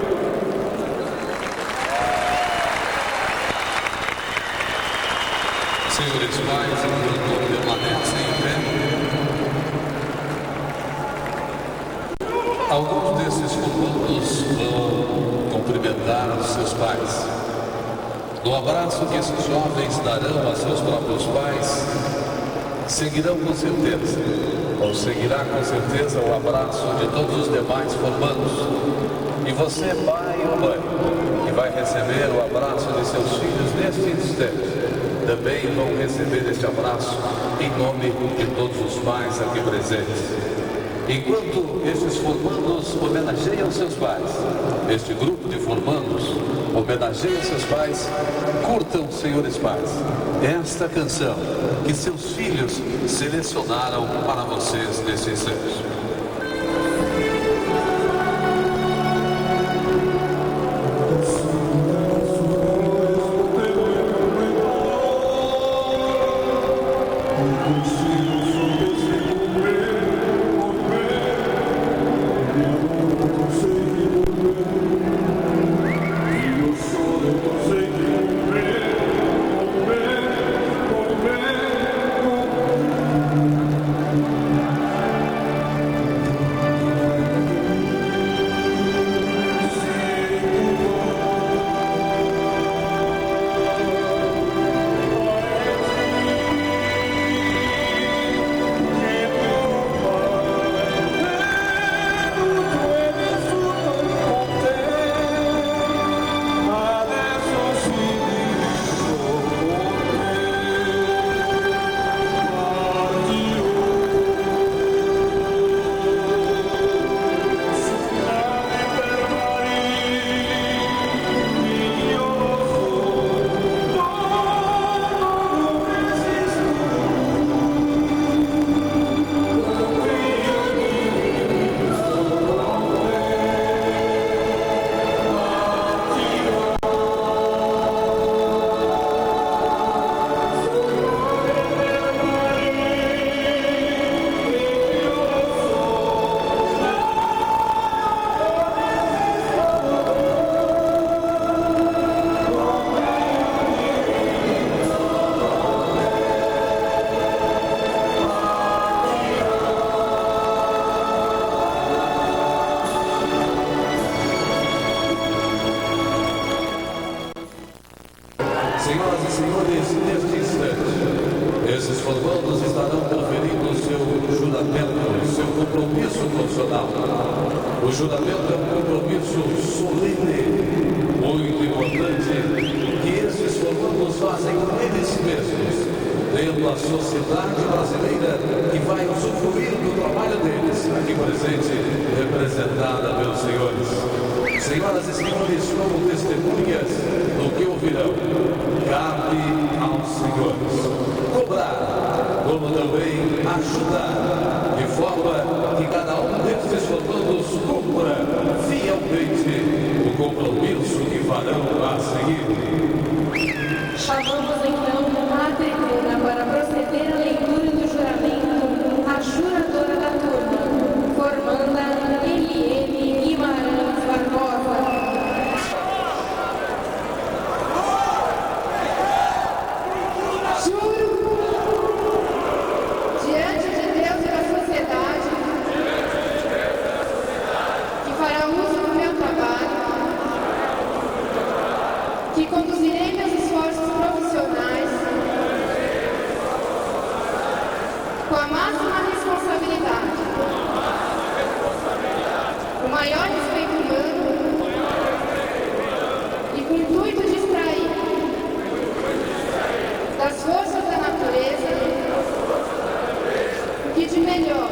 Senhores pais, enquanto permanecem em pé, alguns desses formandos vão cumprimentar os seus pais. No abraço que esses jovens darão a seus próprios pais, seguirão com certeza, ou seguirá com certeza o abraço de todos os demais formandos. E você, pai ou mãe, que vai receber o abraço de seus filhos neste instante, também vão receber este abraço em nome de todos os pais aqui presentes. Enquanto estes formandos homenageiam seus pais, este grupo de formandos homenageia seus pais, curtam, senhores pais, esta canção que seus filhos selecionaram para vocês nesse instante. formandos estarão conferindo o seu juramento, o seu compromisso profissional. O juramento é um compromisso solene, muito importante, que esses formandos fazem com eles mesmos, tendo a sociedade brasileira que vai usufruir do trabalho deles, aqui presente, representada pelos senhores. Senhoras e senhores, como testemunhas do que ouvirão, cabe aos senhores cobrar, como também ajudar, de forma que cada um destes formandos cumpra fielmente o compromisso que farão a seguir. Chamamos então à tribuna para proceder à leitura do juramento a juradora da turma, formanda Eliene Guimarães Barbosa. Juro, diante de Deus e da sociedade, que fará uso do meu trabalho, que conduzirei meus esforços profissionais com a máxima responsabilidade, o maior respeito humano e com o intuito de extrair das forças da natureza o que de melhor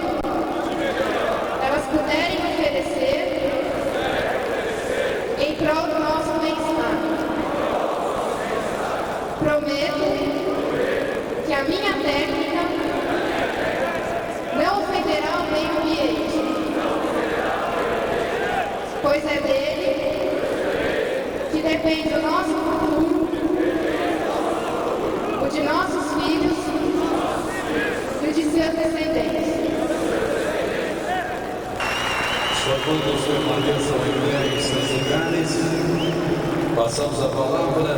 elas puderem oferecer em prol do nosso bem-estar. Prometo que a minha técnica não ofenderá o meio ambiente, pois é dele que depende o nosso futuro, o de nossos filhos e o de seus descendentes. Todos permaneçam em pé em seus lugares. Passamos a palavra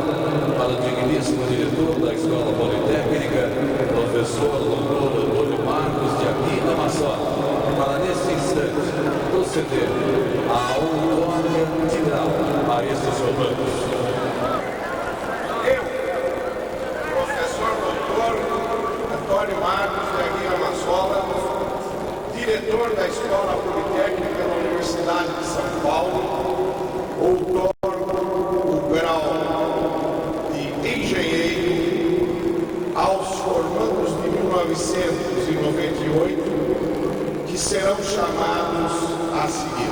para o digníssimo diretor da Escola Politécnica, professor Dr. Antônio Marcos de Aquino Amassó, para neste instante proceder à outorga integral a estes formandos. Eu, professor Dr. Antônio Marcos de Aquino Amassó, diretor da Escola Politécnica da Universidade de São Paulo, outorgo o grau de engenheiro aos formandos de 1998, que serão chamados a seguir.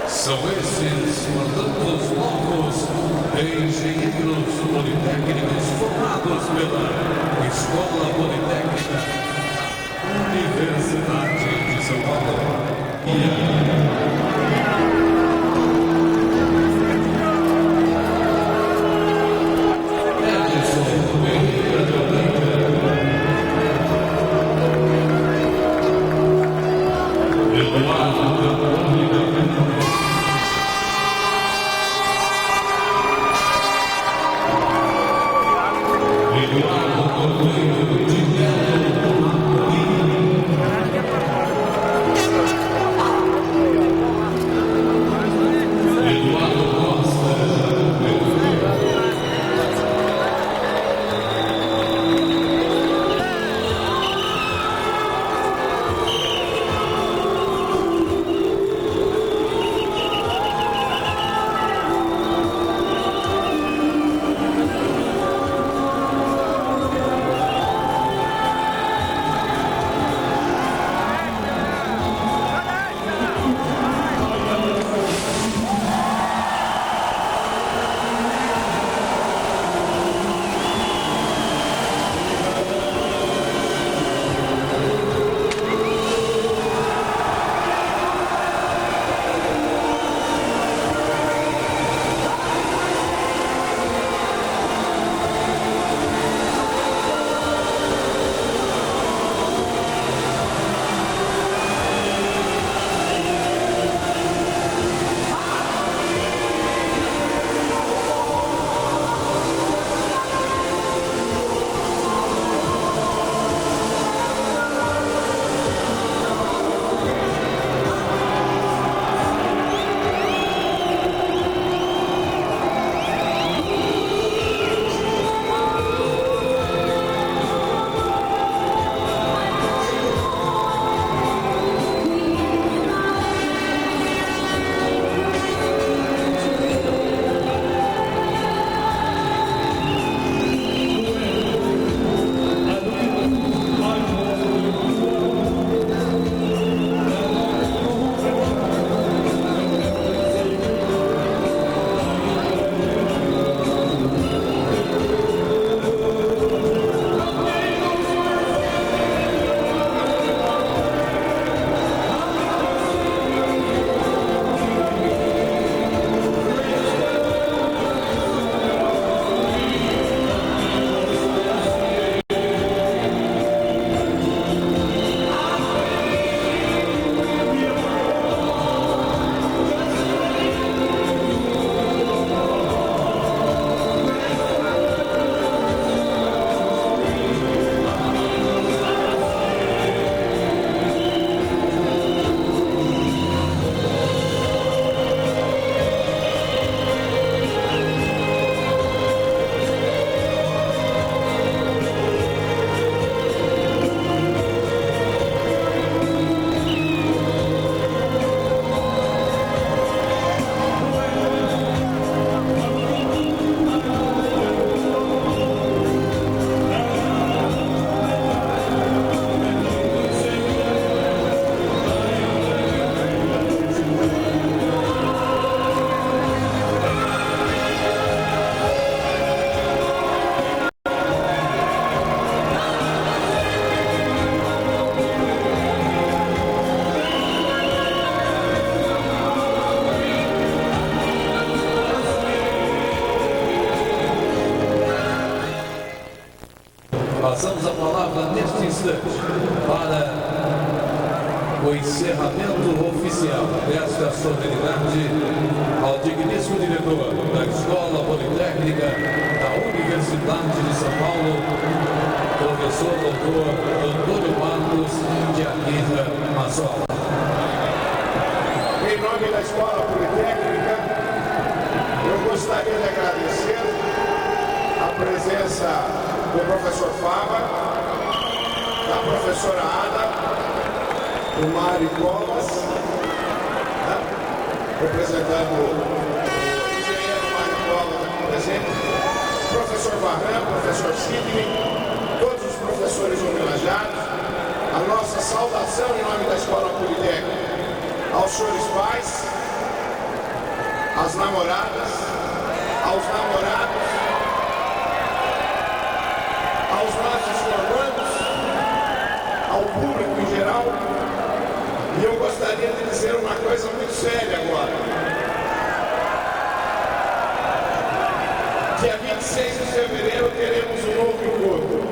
São esses formandos novos engenheiros politécnicos formados pela Escola Politécnica Universidade de São Paulo. passamos a palavra neste instante para o encerramento oficial desta solenidade ao digníssimo diretor da Escola Politécnica da Universidade de São Paulo, professor doutor Antônio Marcos de Aguirre Mazzola. Em nome da Escola Politécnica, eu gostaria de agradecer a presença do professor Fava, da professora Ada, do Mário Comas, né? Representando o engenheiro Mário Comas aqui presente, professor Barran, professor Sidney, todos os professores homenageados, a nossa saudação em nome da Escola Politécnica aos senhores pais, às namoradas, aos namorados, aos nossos formandos, ao público em geral. E eu gostaria de dizer uma coisa muito séria agora. Dia 26 de fevereiro teremos um novo encontro.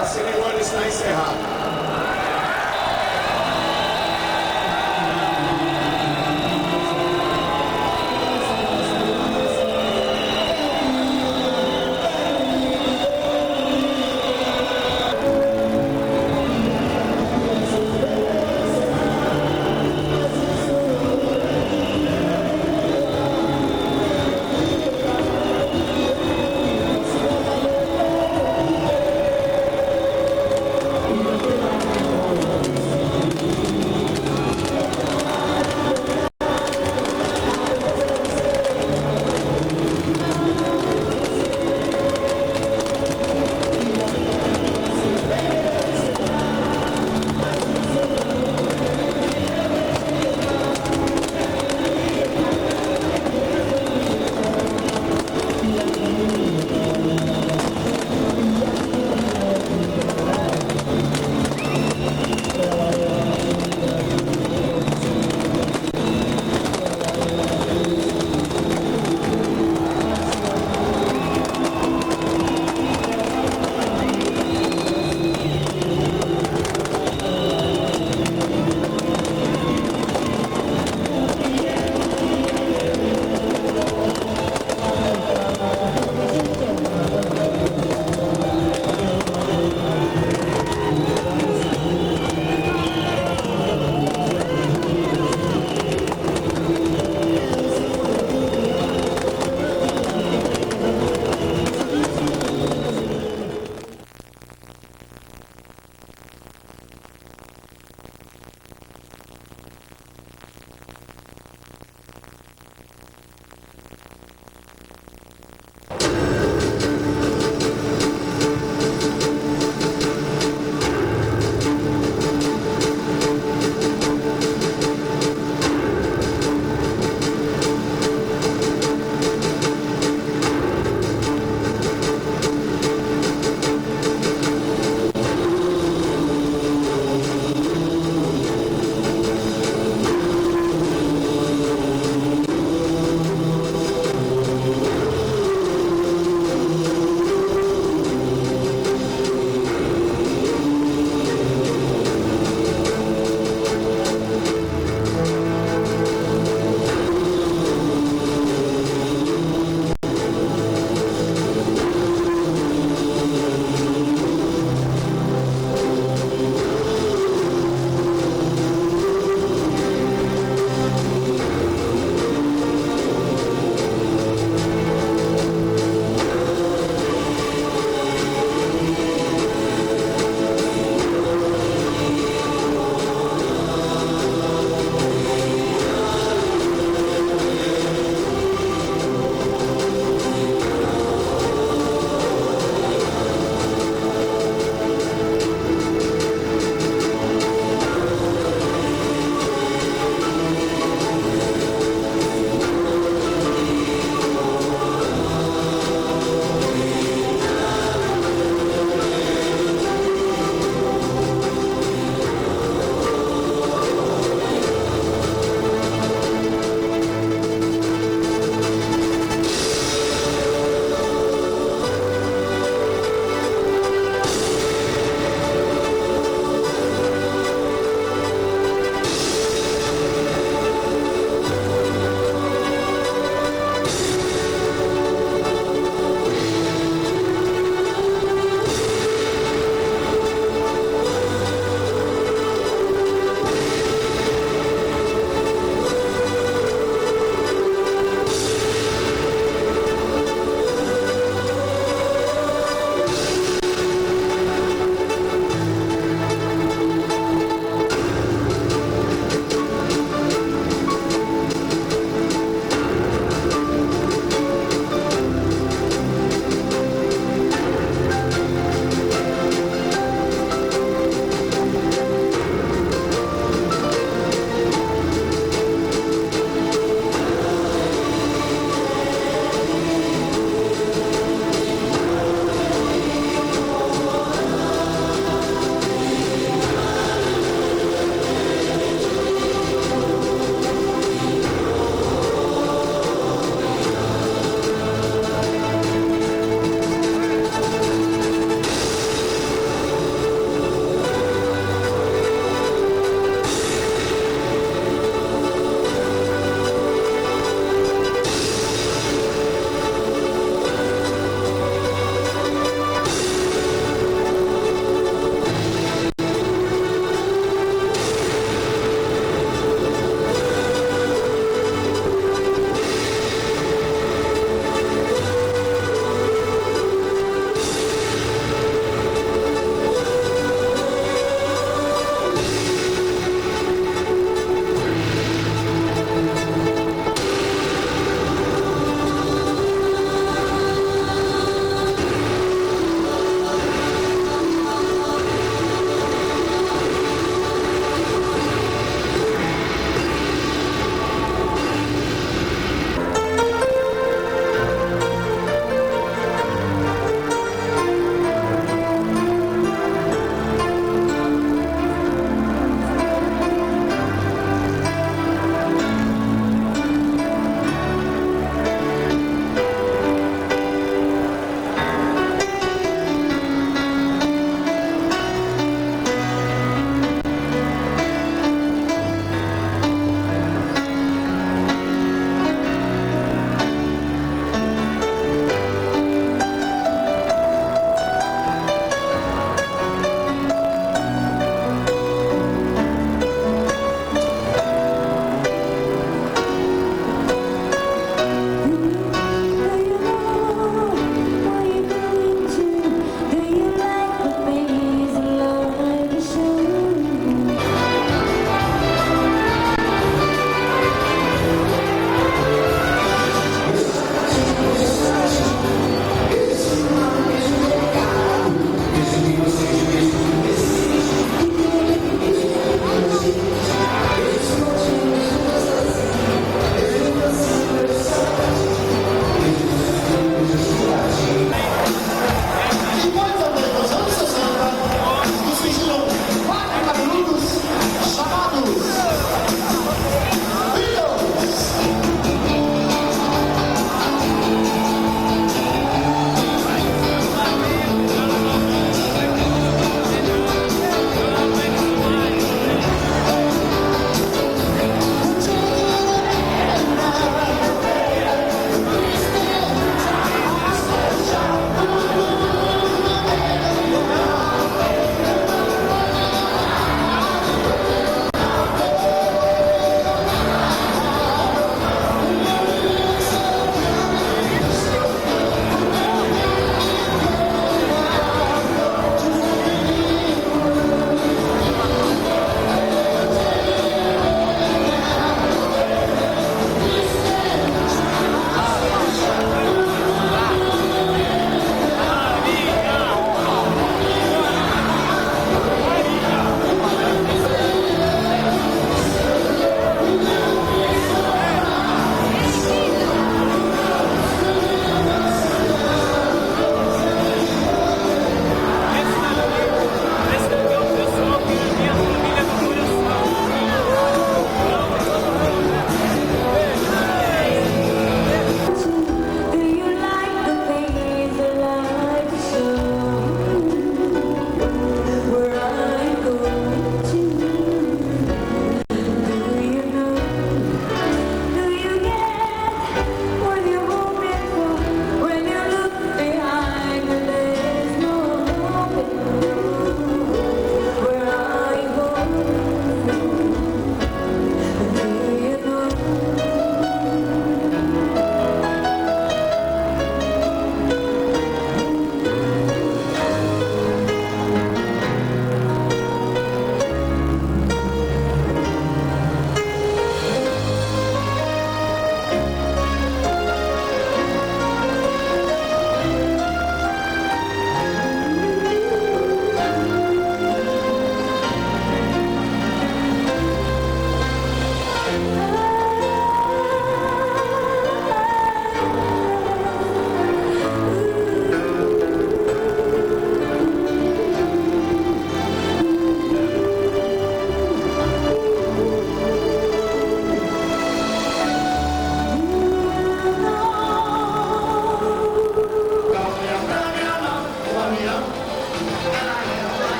A cerimônia está encerrada.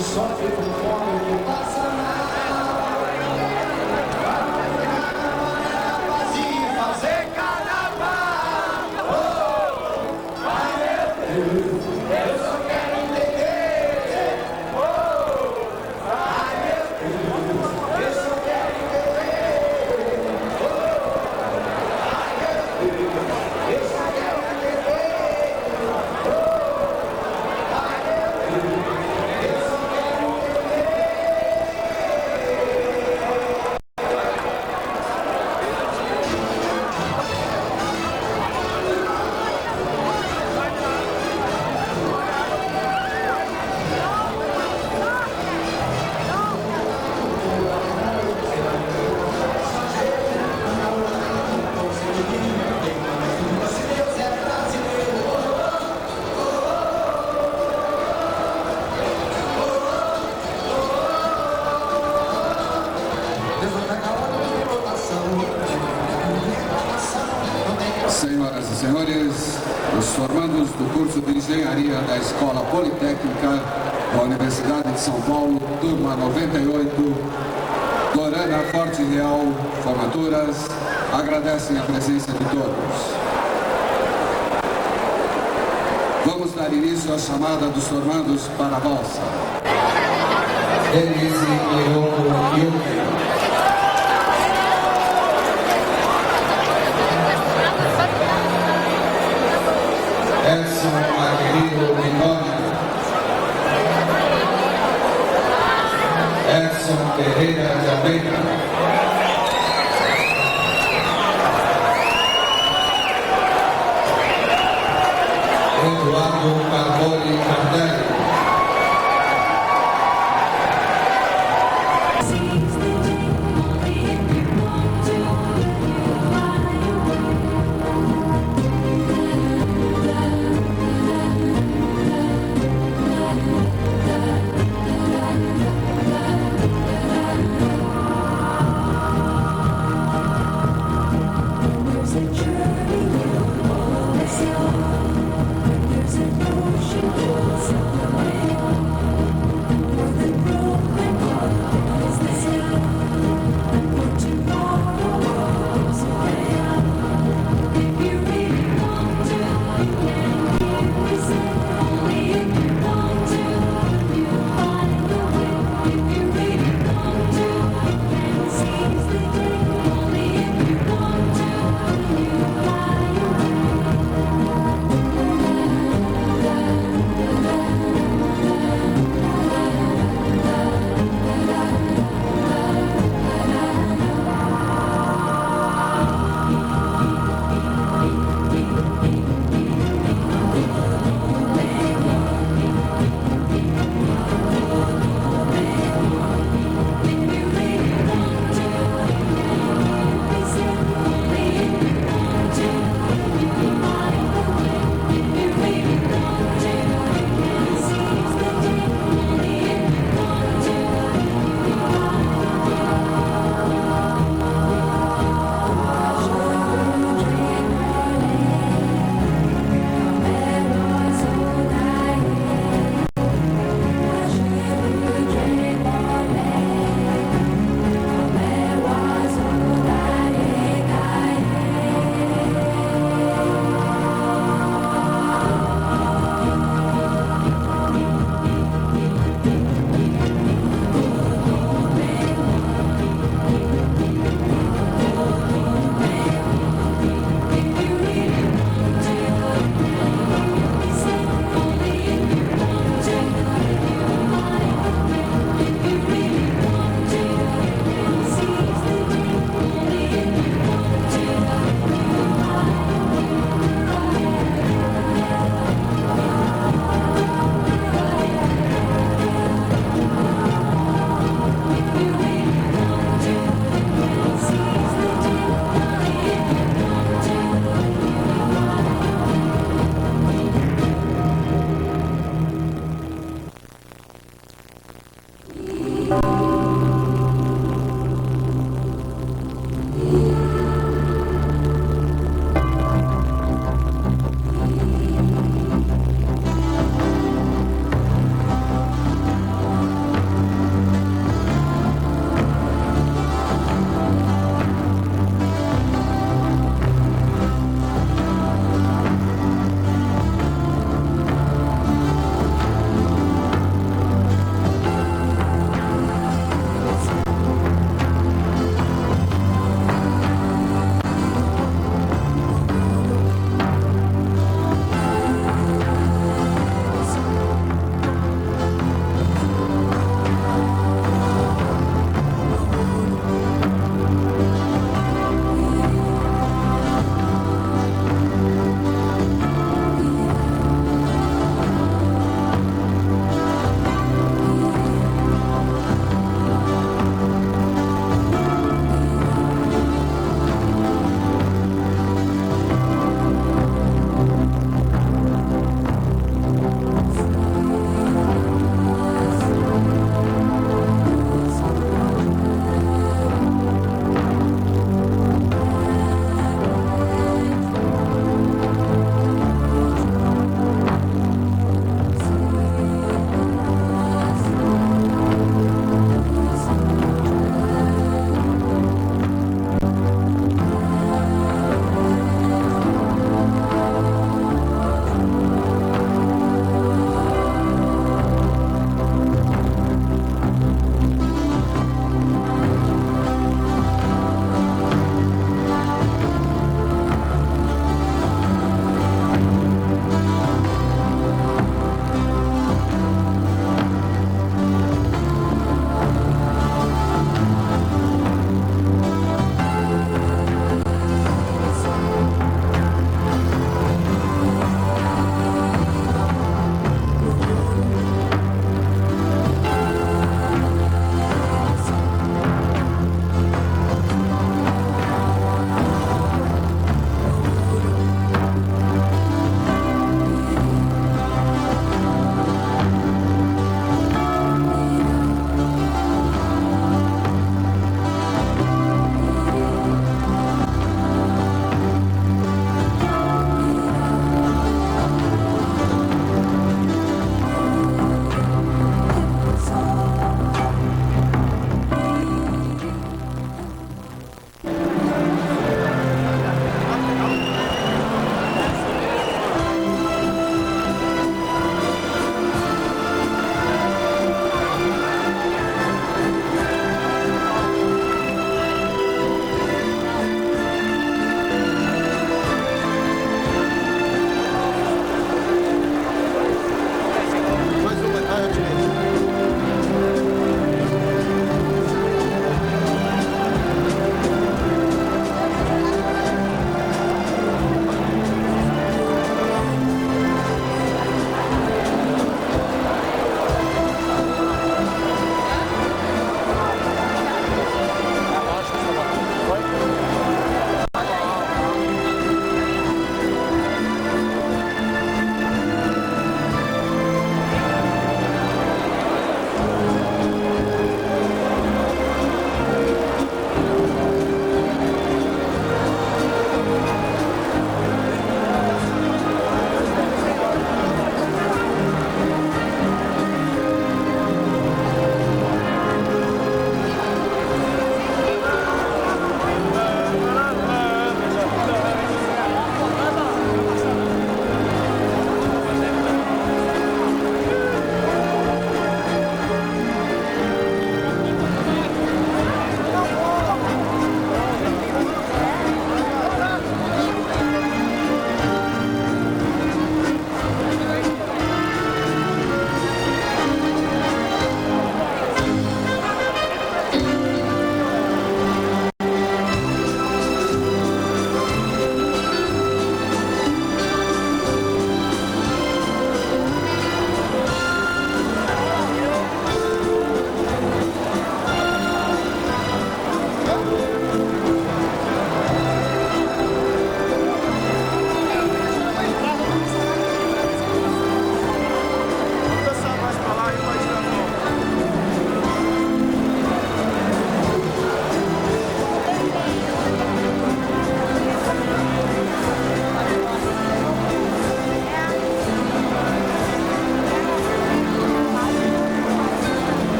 Sofre com fome, não passa nada. E fazer carnaval. Oh, ai meu Deus, eu só quero entender. Oh, ai meu Deus, eu só quero entender. Oh, ai meu Deus, eu só quero entender. Oh, ai meu Deus, eu só Senhoras e senhores, os formandos do curso de Engenharia da Escola Politécnica da Universidade de São Paulo, turma 98, Lorana Forte Real, formaturas, agradecem a presença de todos. Vamos dar início à chamada dos formandos para a valsa. Denise Leon Hilton.